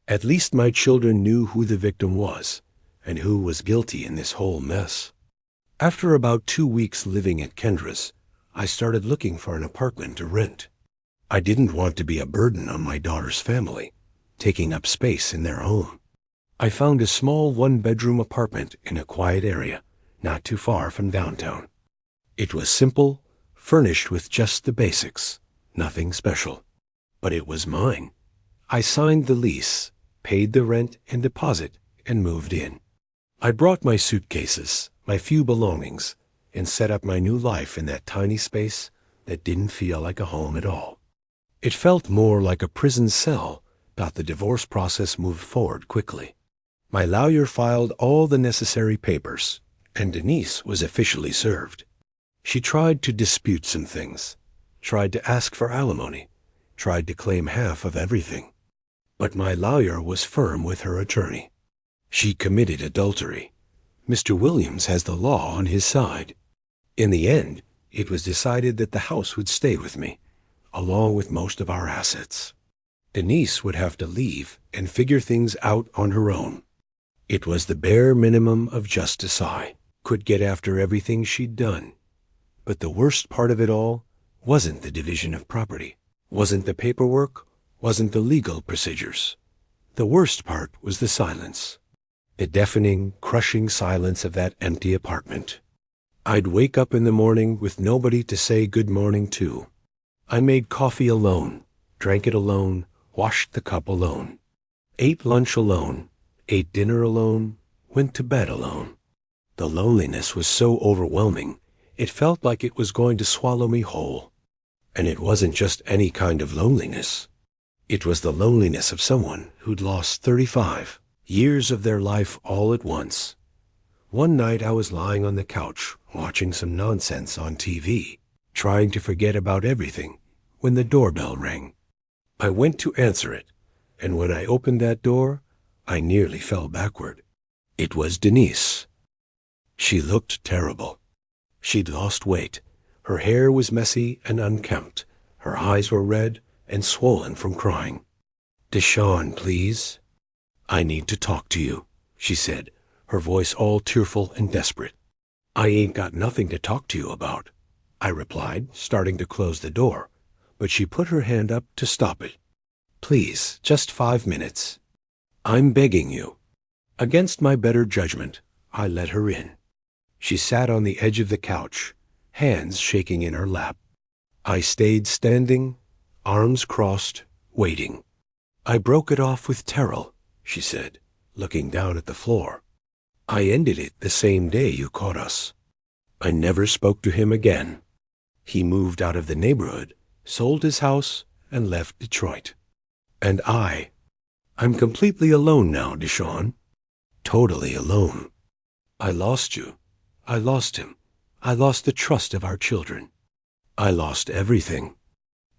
At least my children knew who the victim was and who was guilty in this whole mess. After about 2 weeks living at Kendra's, I started looking for an apartment to rent. I didn't want to be a burden on my daughter's family, taking up space in their home. I found a small 1-bedroom apartment in a quiet area, not too far from downtown. It was simple, furnished with just the basics, nothing special. But it was mine. I signed the lease, paid the rent and deposit, and moved in. I brought my suitcases, my few belongings, and set up my new life in that tiny space that didn't feel like a home at all. It felt more like a prison cell, but the divorce process moved forward quickly. My lawyer filed all the necessary papers, and Denise was officially served. She tried to dispute some things, tried to ask for alimony, tried to claim half of everything. But my lawyer was firm with her attorney. She committed adultery. Mr. Williams has the law on his side. In the end, it was decided that the house would stay with me. along with most of our assets. Denise would have to leave and figure things out on her own. It was the bare minimum of justice. I could get after everything she'd done. But the worst part of it all wasn't the division of property, wasn't the paperwork, wasn't the legal procedures. The worst part was the silence. The deafening, crushing silence of that empty apartment. I'd wake up in the morning with nobody to say good morning to. I made coffee alone, drank it alone, washed the cup alone, ate lunch alone, ate dinner alone, went to bed alone. The loneliness was so overwhelming, it felt like it was going to swallow me whole. And it wasn't just any kind of loneliness. It was the loneliness of someone who'd lost 35 years of their life all at once. One night I was lying on the couch watching some nonsense on TV, trying to forget about everything, when the doorbell rang. I went to answer it, and when I opened that door, I nearly fell backward. It was Denise. She looked terrible. She'd lost weight. Her hair was messy and unkempt. Her eyes were red and swollen from crying. "DeShawn, please." "I need to talk to you," she said, her voice all tearful and desperate. "I ain't got nothing to talk to you about," I replied, starting to close the door, but she put her hand up to stop it. "Please, just 5 minutes. I'm begging you." Against my better judgment, I let her in. She sat on the edge of the couch, hands shaking in her lap. I stayed standing, arms crossed, waiting. "I broke it off with Terrell," she said, looking down at the floor. "I ended it the same day you caught us. I never spoke to him again. He moved out of the neighborhood, sold his house, and left Detroit. And I'm completely alone now, DeShawn. Totally alone. I lost you. I lost him. I lost the trust of our children. I lost everything.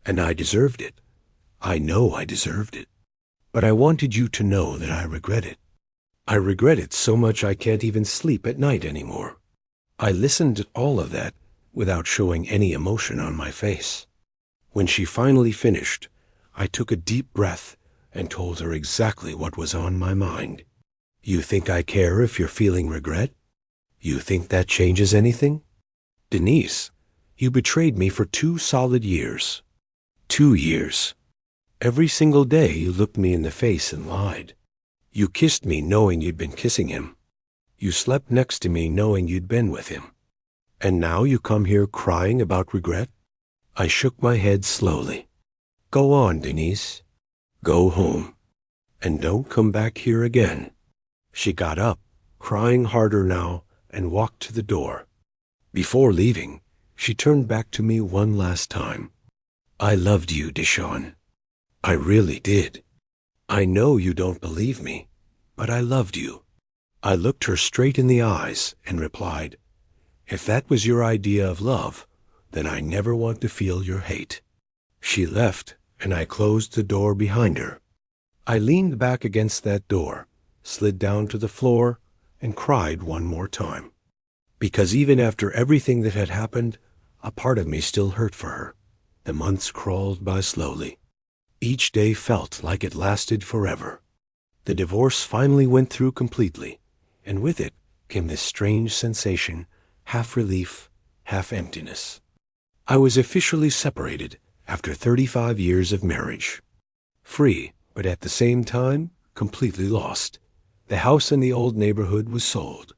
And I deserved it. I know I deserved it. But I wanted you to know that I regret it. I regret it so much I can't even sleep at night anymore." I listened to all of that without showing any emotion on my face. When she finally finished, I took a deep breath and told her exactly what was on my mind. "You think I care if you're feeling regret? You think that changes anything? Denise, you betrayed me for 2 solid years. 2 years. Every single day you looked me in the face and lied. You kissed me knowing you'd been kissing him. You slept next to me knowing you'd been with him. And now you come here crying about regret?" I shook my head slowly. "Go on, Denise. Go home. And don't come back here again." She got up, crying harder now, and walked to the door. Before leaving, she turned back to me one last time. "I loved you, DeShawn. I really did. I know you don't believe me, but I loved you." I looked her straight in the eyes and replied, "If that was your idea of love, then I never want to feel your hate." She left, and I closed the door behind her. I leaned back against that door, slid down to the floor, and cried one more time. Because even after everything that had happened, a part of me still hurt for her. The months crawled by slowly. Each day felt like it lasted forever. The divorce finally went through completely, and with it came this strange sensation, half relief, half emptiness. I was officially separated after 35 years of marriage. Free, but at the same time, completely lost. The house in the old neighborhood was sold.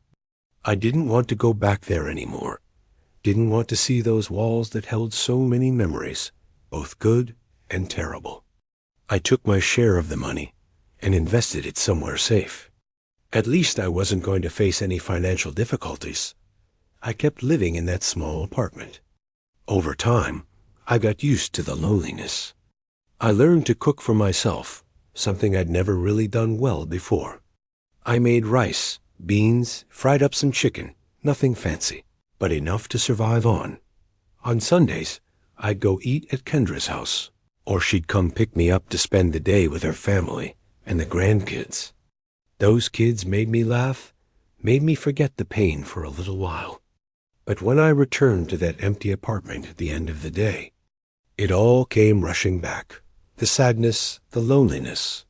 I didn't want to go back there anymore. Didn't want to see those walls that held so many memories, both good and terrible. I took my share of the money and invested it somewhere safe. At least I wasn't going to face any financial difficulties. I kept living in that small apartment. Over time, I got used to the loneliness. I learned to cook for myself, something I'd never really done well before. I made rice, beans, fried up some chicken, nothing fancy, but enough to survive on. On Sundays, I'd go eat at Kendra's house, or she'd come pick me up to spend the day with her family and the grandkids. Those kids made me laugh, made me forget the pain for a little while. But when I returned to that empty apartment at the end of the day, It all came rushing back. The sadness, the loneliness,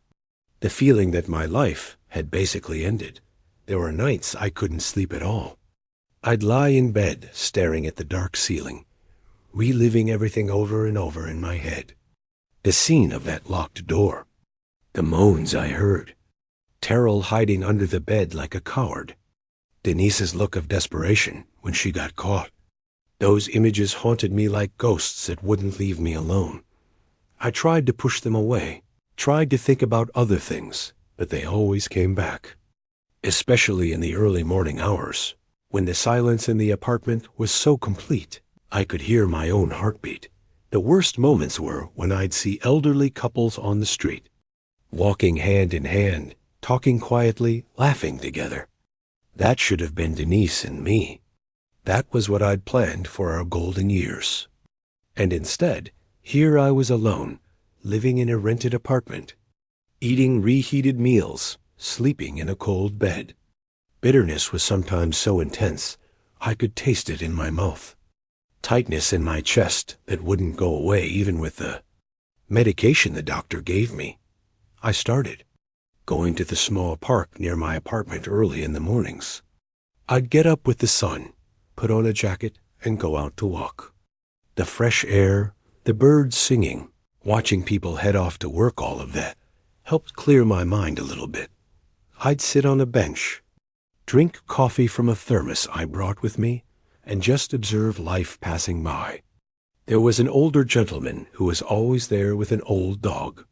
the feeling that my life had basically ended. There were nights I couldn't sleep at all. I'd lie in bed, staring at the dark ceiling, reliving everything over and over in my head. The scene of that locked door, the moans I heard, Terrell hiding under the bed like a coward, Denise's look of desperation when she got caught. Those images haunted me like ghosts that wouldn't leave me alone. I tried to push them away, tried to think about other things, but they always came back. Especially in the early morning hours, when the silence in the apartment was so complete, I could hear my own heartbeat. The worst moments were when I'd see elderly couples on the street, walking hand in hand, talking quietly, laughing together. That should have been Denise and me. That was what I'd planned for our golden years. And instead, here I was alone, living in a rented apartment, eating reheated meals, sleeping in a cold bed. Bitterness was sometimes so intense, I could taste it in my mouth. Tightness in my chest that wouldn't go away even with the medication the doctor gave me. I started going to the small park near my apartment early in the mornings. I'd get up with the sun, put on a jacket, and go out to walk. The fresh air, the birds singing, watching people head off to work, all of that helped clear my mind a little bit. I'd sit on a bench, drink coffee from a thermos I brought with me, and just observe life passing by. There was an older gentleman who was always there with an old dog.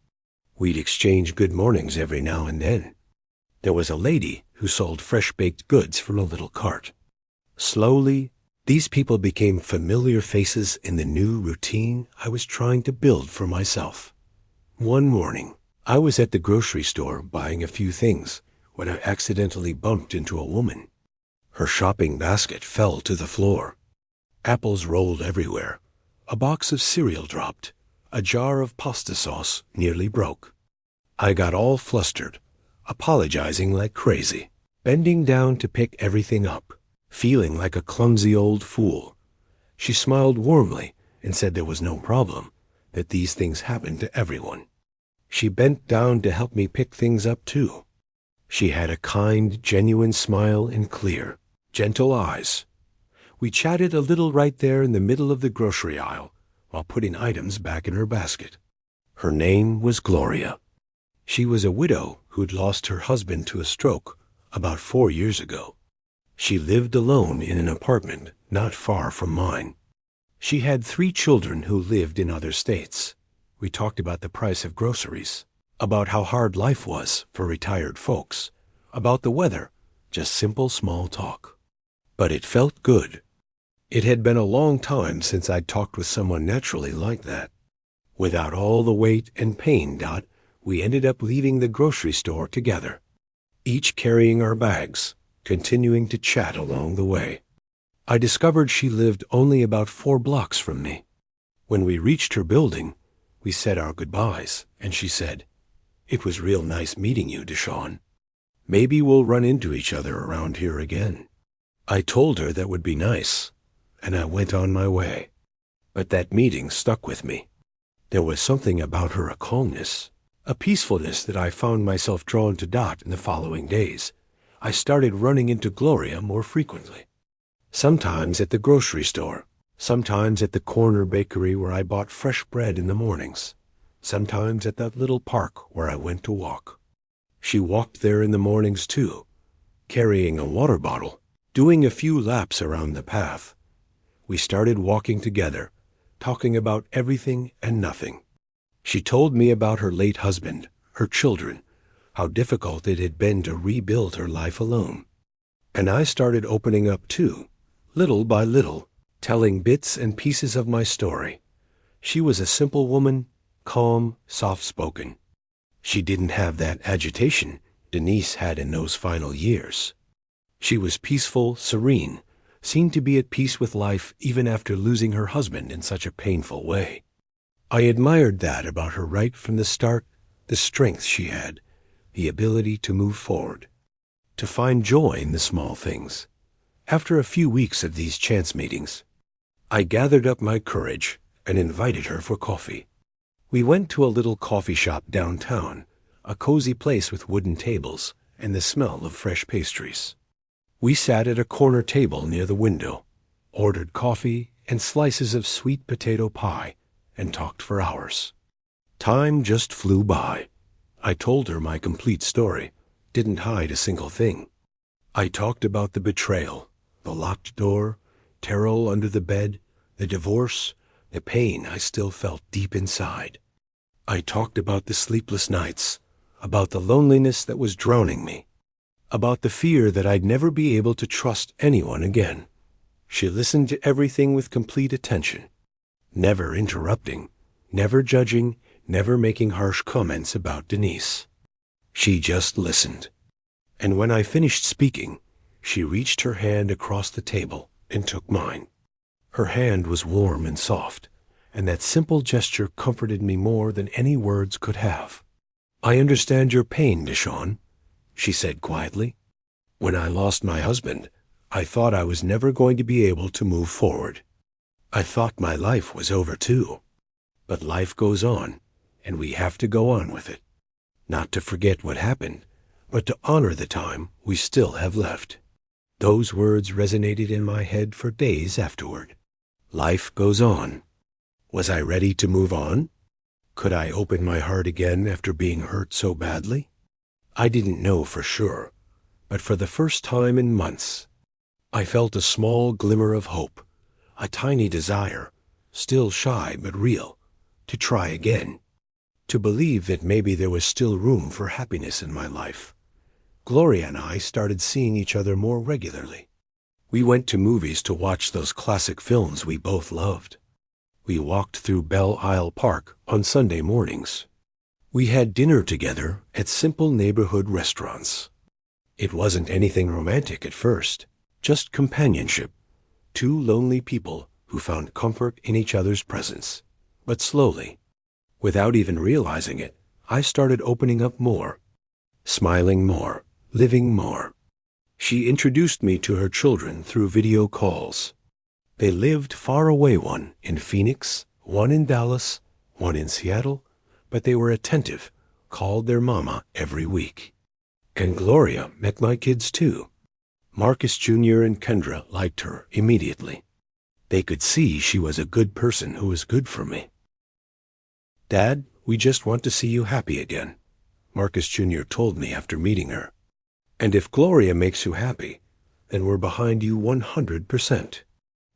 We'd exchange good mornings every now and then. There was a lady who sold fresh-baked goods from a little cart. Slowly, these people became familiar faces in the new routine I was trying to build for myself. One morning, I was at the grocery store buying a few things when I accidentally bumped into a woman. Her shopping basket fell to the floor. Apples rolled everywhere. A box of cereal dropped. A jar of pasta sauce nearly broke. I got all flustered, apologizing like crazy, bending down to pick everything up, feeling like a clumsy old fool. She smiled warmly and said there was no problem, that these things happened to everyone. She bent down to help me pick things up too. She had a kind, genuine smile and clear, gentle eyes. We chatted a little right there in the middle of the grocery aisle while putting items back in her basket. Her name was Gloria. She was a widow who'd lost her husband to a stroke about 4 years ago. She lived alone in an apartment not far from mine. She had 3 children who lived in other states. We talked about the price of groceries, about how hard life was for retired folks, about the weather, just simple small talk. But it felt good. It had been a long time since I'd talked with someone naturally like that. Without all the weight and pain, we ended up leaving the grocery store together, each carrying our bags, continuing to chat along the way. I discovered she lived only about 4 blocks from me. When we reached her building, we said our goodbyes, and she said, "It was real nice meeting you, DeShawn. Maybe we'll run into each other around here again." I told her that would be nice, and I went on my way. But that meeting stuck with me. There was something about her, a calmness, a peacefulness that I found myself drawn to in the following days. I started running into Gloria more frequently. Sometimes at the grocery store, sometimes at the corner bakery where I bought fresh bread in the mornings, sometimes at that little park where I went to walk. She walked there in the mornings too, carrying a water bottle, doing a few laps around the path. We started walking together, talking about everything and nothing. She told me about her late husband, her children, how difficult it had been to rebuild her life alone. And I started opening up too, little by little, telling bits and pieces of my story. She was a simple woman, calm, soft-spoken. She didn't have that agitation Denise had in those final years. She was peaceful, serene, seemed to be at peace with life even after losing her husband in such a painful way. I admired that about her right from the start, the strength she had, the ability to move forward, to find joy in the small things. After a few weeks of these chance meetings, I gathered up my courage and invited her for coffee. We went to a little coffee shop downtown, a cozy place with wooden tables and the smell of fresh pastries. We sat at a corner table near the window, ordered coffee and slices of sweet potato pie, and talked for hours. Time just flew by. I told her my complete story, didn't hide a single thing. I talked about the betrayal, the locked door, Terrell under the bed, the divorce, the pain I still felt deep inside. I talked about the sleepless nights, about the loneliness that was drowning me, about the fear that I'd never be able to trust anyone again. She listened to everything with complete attention, never interrupting, never judging, never making harsh comments about Denise. She just listened. And when I finished speaking, she reached her hand across the table and took mine. Her hand was warm and soft, and that simple gesture comforted me more than any words could have. "I understand your pain, DeShawn," she said quietly. "When I lost my husband, I thought I was never going to be able to move forward. I thought my life was over too. But life goes on, and we have to go on with it. Not to forget what happened, but to honor the time we still have left." Those words resonated in my head for days afterward. Life goes on. Was I ready to move on? Could I open my heart again after being hurt so badly? I didn't know for sure, but for the first time in months, I felt a small glimmer of hope, a tiny desire, still shy but real, to try again, to believe that maybe there was still room for happiness in my life. Gloria and I started seeing each other more regularly. We went to movies to watch those classic films we both loved. We walked through Belle Isle Park on Sunday mornings. We had dinner together at simple neighborhood restaurants. It wasn't anything romantic at first, just companionship, two lonely people who found comfort in each other's presence. But slowly, without even realizing it, I started opening up more, smiling more, living more. She introduced me to her children through video calls. They lived far away, one in Phoenix, one in Dallas, one in Seattle, but they were attentive, called their mama every week. And Gloria met my kids too. Marcus Jr. and Kendra liked her immediately. They could see she was a good person who was good for me. "Dad, we just want to see you happy again," Marcus Jr. told me after meeting her. "And if Gloria makes you happy, then we're behind you 100%.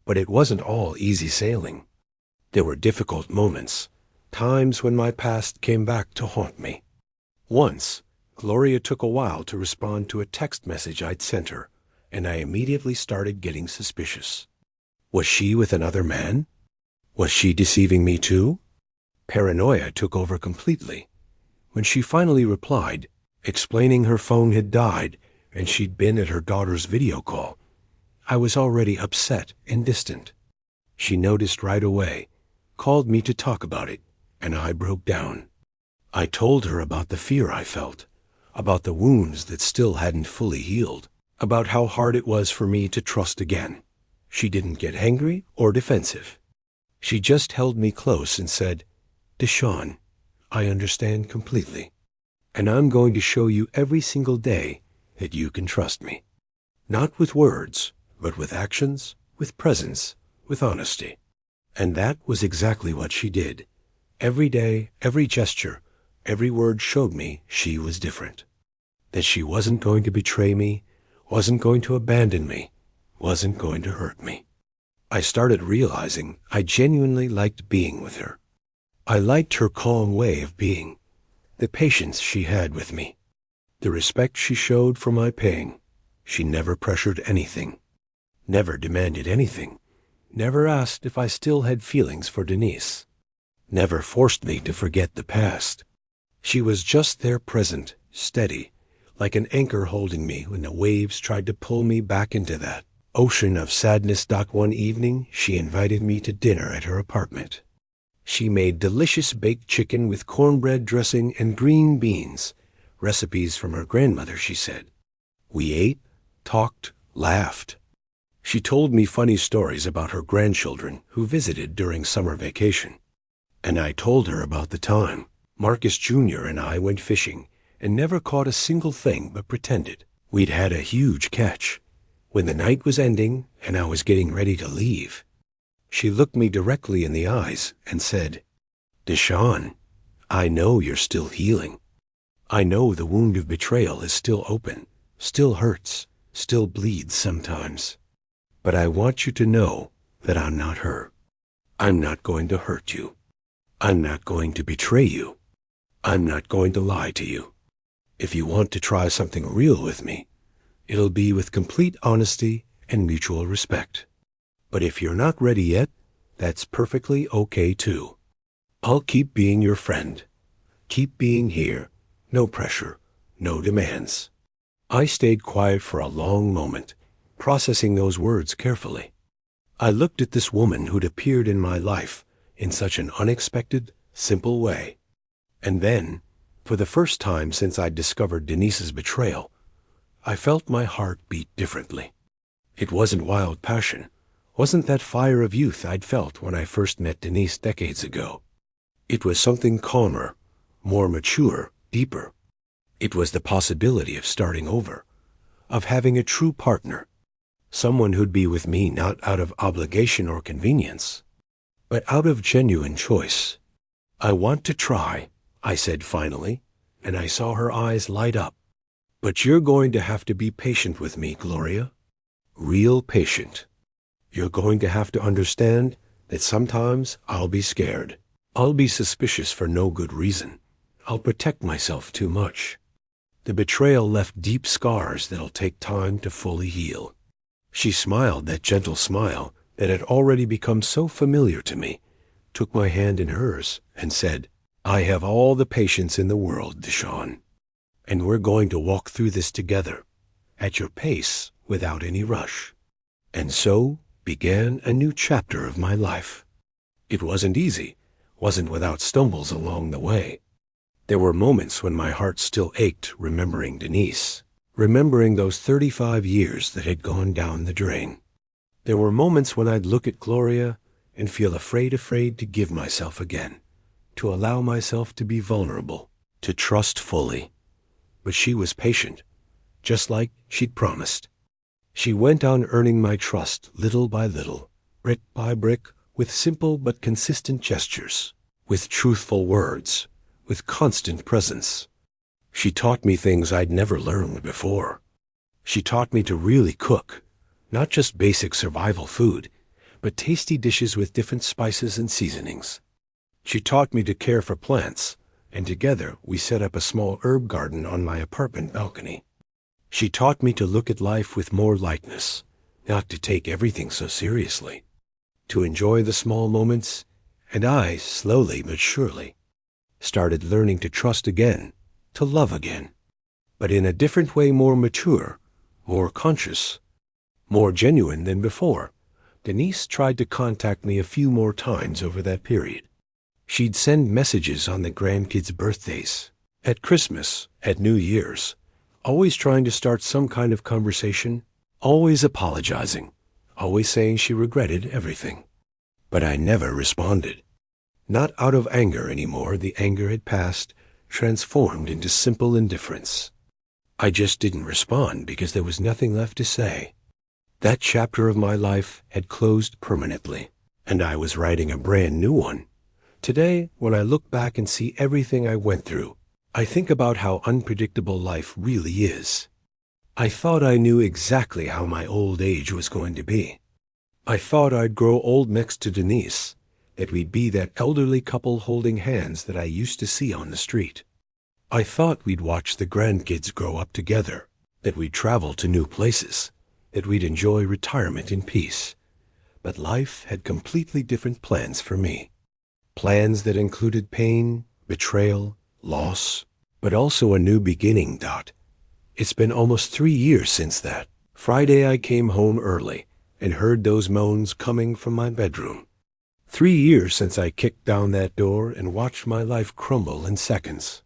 But it wasn't all easy sailing. There were difficult moments, times when my past came back to haunt me. Once, Gloria took a while to respond to a text message I'd sent her, and I immediately started getting suspicious. Was she with another man? Was she deceiving me too? Paranoia took over completely. When she finally replied, explaining her phone had died and she'd been at her daughter's video call, I was already upset and distant. She noticed right away, called me to talk about it, and I broke down. I told her about the fear I felt, about the wounds that still hadn't fully healed, about how hard it was for me to trust again. She didn't get angry or defensive. She just held me close and said, "DeShawn, I understand completely, and I'm going to show you every single day that you can trust me. Not with words, but with actions, with presence, with honesty." And that was exactly what she did. Every day, every gesture, every word showed me she was different. That she wasn't going to betray me, wasn't going to abandon me, wasn't going to hurt me. I started realizing I genuinely liked being with her. I liked her calm way of being, the patience she had with me, the respect she showed for my pain. She never pressured anything, never demanded anything, never asked if I still had feelings for Denise, never forced me to forget the past. She was just there, present, steady, like an anchor holding me when the waves tried to pull me back into that ocean of sadness. One evening, she invited me to dinner at her apartment. She made delicious baked chicken with cornbread dressing and green beans, recipes from her grandmother, she said. We ate, talked, laughed. She told me funny stories about her grandchildren who visited during summer vacation. And I told her about the time Marcus Jr. and I went fishing and never caught a single thing but pretended we'd had a huge catch. When the night was ending and I was getting ready to leave, she looked me directly in the eyes and said, "DeShawn, I know you're still healing. I know the wound of betrayal is still open, still hurts, still bleeds sometimes. But I want you to know that I'm not her. I'm not going to hurt you. I'm not going to betray you. I'm not going to lie to you. If you want to try something real with me, it'll be with complete honesty and mutual respect. But if you're not ready yet, that's perfectly okay too. I'll keep being your friend. Keep being here. No pressure, no demands." I stayed quiet for a long moment, processing those words carefully. I looked at this woman who'd appeared in my life in such an unexpected, simple way. And then, for the first time since I'd discovered Denise's betrayal, I felt my heart beat differently. It wasn't wild passion, wasn't that fire of youth I'd felt when I first met Denise decades ago. It was something calmer, more mature, deeper. It was the possibility of starting over, of having a true partner, someone who'd be with me not out of obligation or convenience, but out of genuine choice. "I want to try," I said finally, and I saw her eyes light up. "But you're going to have to be patient with me, Gloria. Real patient. You're going to have to understand that sometimes I'll be scared. I'll be suspicious for no good reason. I'll protect myself too much. The betrayal left deep scars that'll take time to fully heal." She smiled that gentle smile that had already become so familiar to me, took my hand in hers, and said, "I have all the patience in the world, DeShawn. And we're going to walk through this together, at your pace, without any rush." And so began a new chapter of my life. It wasn't easy, wasn't without stumbles along the way. There were moments when my heart still ached remembering Denise, remembering those 35 years that had gone down the drain. There were moments when I'd look at Gloria and feel afraid to give myself again, to allow myself to be vulnerable, to trust fully. But she was patient, just like she'd promised. She went on earning my trust little by little, brick by brick, with simple but consistent gestures, with truthful words, with constant presence. She taught me things I'd never learned before. She taught me to really cook, not just basic survival food, but tasty dishes with different spices and seasonings. She taught me to care for plants, and together we set up a small herb garden on my apartment balcony. She taught me to look at life with more lightness, not to take everything so seriously, to enjoy the small moments, and I, slowly but surely, started learning to trust again, to love again, but in a different way, more mature, more conscious, more genuine than before. Denise tried to contact me a few more times over that period. She'd send messages on the grandkids' birthdays, at Christmas, at New Year's, always trying to start some kind of conversation, always apologizing, always saying she regretted everything. But I never responded. Not out of anger anymore. The anger had passed, transformed into simple indifference. I just didn't respond because there was nothing left to say. That chapter of my life had closed permanently, and I was writing a brand new one. Today, when I look back and see everything I went through, I think about how unpredictable life really is. I thought I knew exactly how my old age was going to be. I thought I'd grow old next to Denise, that we'd be that elderly couple holding hands that I used to see on the street. I thought we'd watch the grandkids grow up together, that we'd travel to new places, that we'd enjoy retirement in peace. But life had completely different plans for me. Plans that included pain, betrayal, loss, but also a new beginning. It's been almost 3 years since that. Friday I came home early and heard those moans coming from my bedroom. 3 years since I kicked down that door and watched my life crumble in seconds.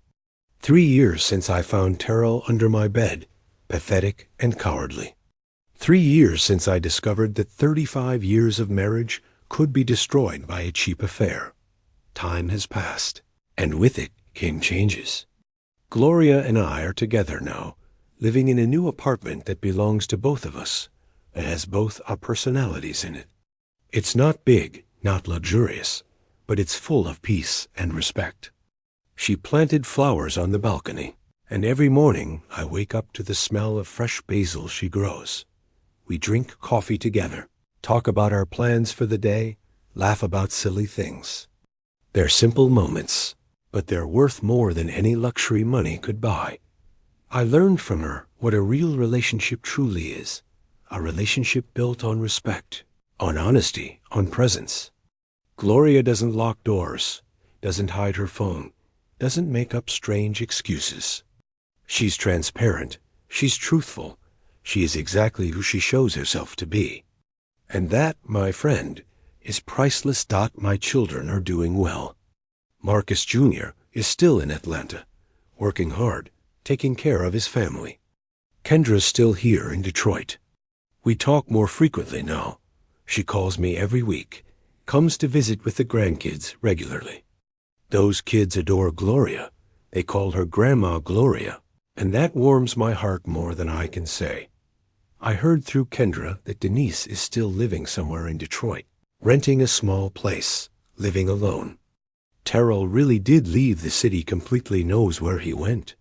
3 years since I found Terrell under my bed, pathetic and cowardly. 3 years since I discovered that 35 years of marriage could be destroyed by a cheap affair. Time has passed, and with it came changes. Gloria and I are together now, living in a new apartment that belongs to both of us, that has both our personalities in it. It's not big, not luxurious, but it's full of peace and respect. She planted flowers on the balcony, and every morning I wake up to the smell of fresh basil she grows. We drink coffee together, talk about our plans for the day, laugh about silly things. They're simple moments, but they're worth more than any luxury money could buy. I learned from her what a real relationship truly is, a relationship built on respect, on honesty, on presence. Gloria doesn't lock doors, doesn't hide her phone, doesn't make up strange excuses. She's transparent, she's truthful, she is exactly who she shows herself to be. And that, my friend, is priceless. My children are doing well. Marcus Jr. is still in Atlanta, working hard, taking care of his family. Kendra's still here in Detroit. We talk more frequently now. She calls me every week, comes to visit with the grandkids regularly. Those kids adore Gloria. They call her Grandma Gloria, and that warms my heart more than I can say. I heard through Kendra that Denise is still living somewhere in Detroit, renting a small place, living alone. Terrell really did leave the city. Completely knows where he went.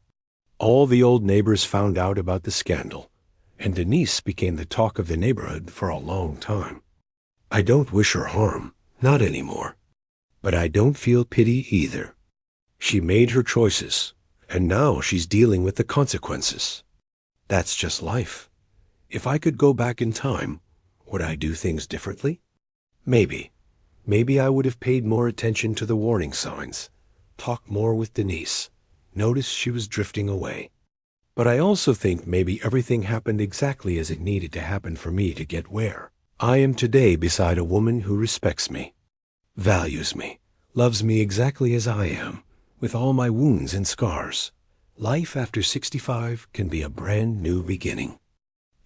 All the old neighbors found out about the scandal, and Denise became the talk of the neighborhood for a long time. I don't wish her harm, not anymore. But I don't feel pity either. She made her choices, and now she's dealing with the consequences. That's just life. If I could go back in time, would I do things differently? Maybe. Maybe I would have paid more attention to the warning signs, talked more with Denise, noticed she was drifting away. But I also think maybe everything happened exactly as it needed to happen for me to get where I am today, beside a woman who respects me, values me, loves me exactly as I am, with all my wounds and scars. Life after 65 can be a brand new beginning.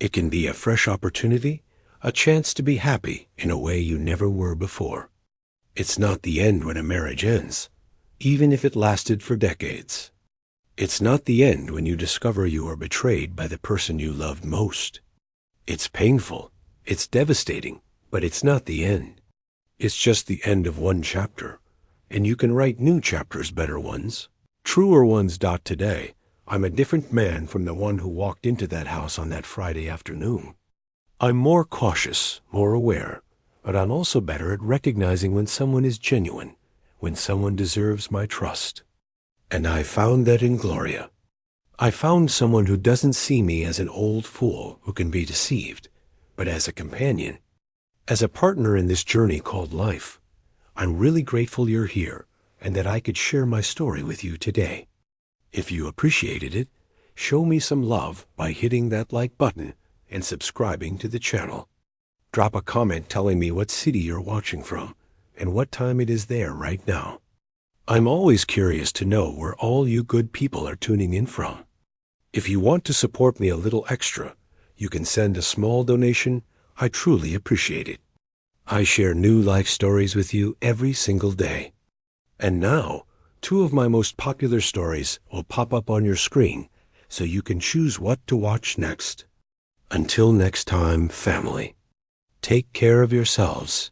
It can be a fresh opportunity, a chance to be happy in a way you never were before. It's not the end when a marriage ends, even if it lasted for decades. It's not the end when you discover you are betrayed by the person you loved most. It's painful, it's devastating, but it's not the end. It's just the end of one chapter, and you can write new chapters, better ones, truer ones. Today, I'm a different man from the one who walked into that house on that Friday afternoon. I'm more cautious, more aware, but I'm also better at recognizing when someone is genuine, when someone deserves my trust. And I found that in Gloria. I found someone who doesn't see me as an old fool who can be deceived, but as a companion, as a partner in this journey called life. I'm really grateful you're here and that I could share my story with you today. If you appreciated it, show me some love by hitting that like button and subscribing to the channel. Drop a comment telling me what city you're watching from and what time it is there right now. I'm always curious to know where all you good people are tuning in from. If you want to support me a little extra, you can send a small donation. I truly appreciate it. I share new life stories with you every single day. And now, 2 of my most popular stories will pop up on your screen so you can choose what to watch next. Until next time, family, take care of yourselves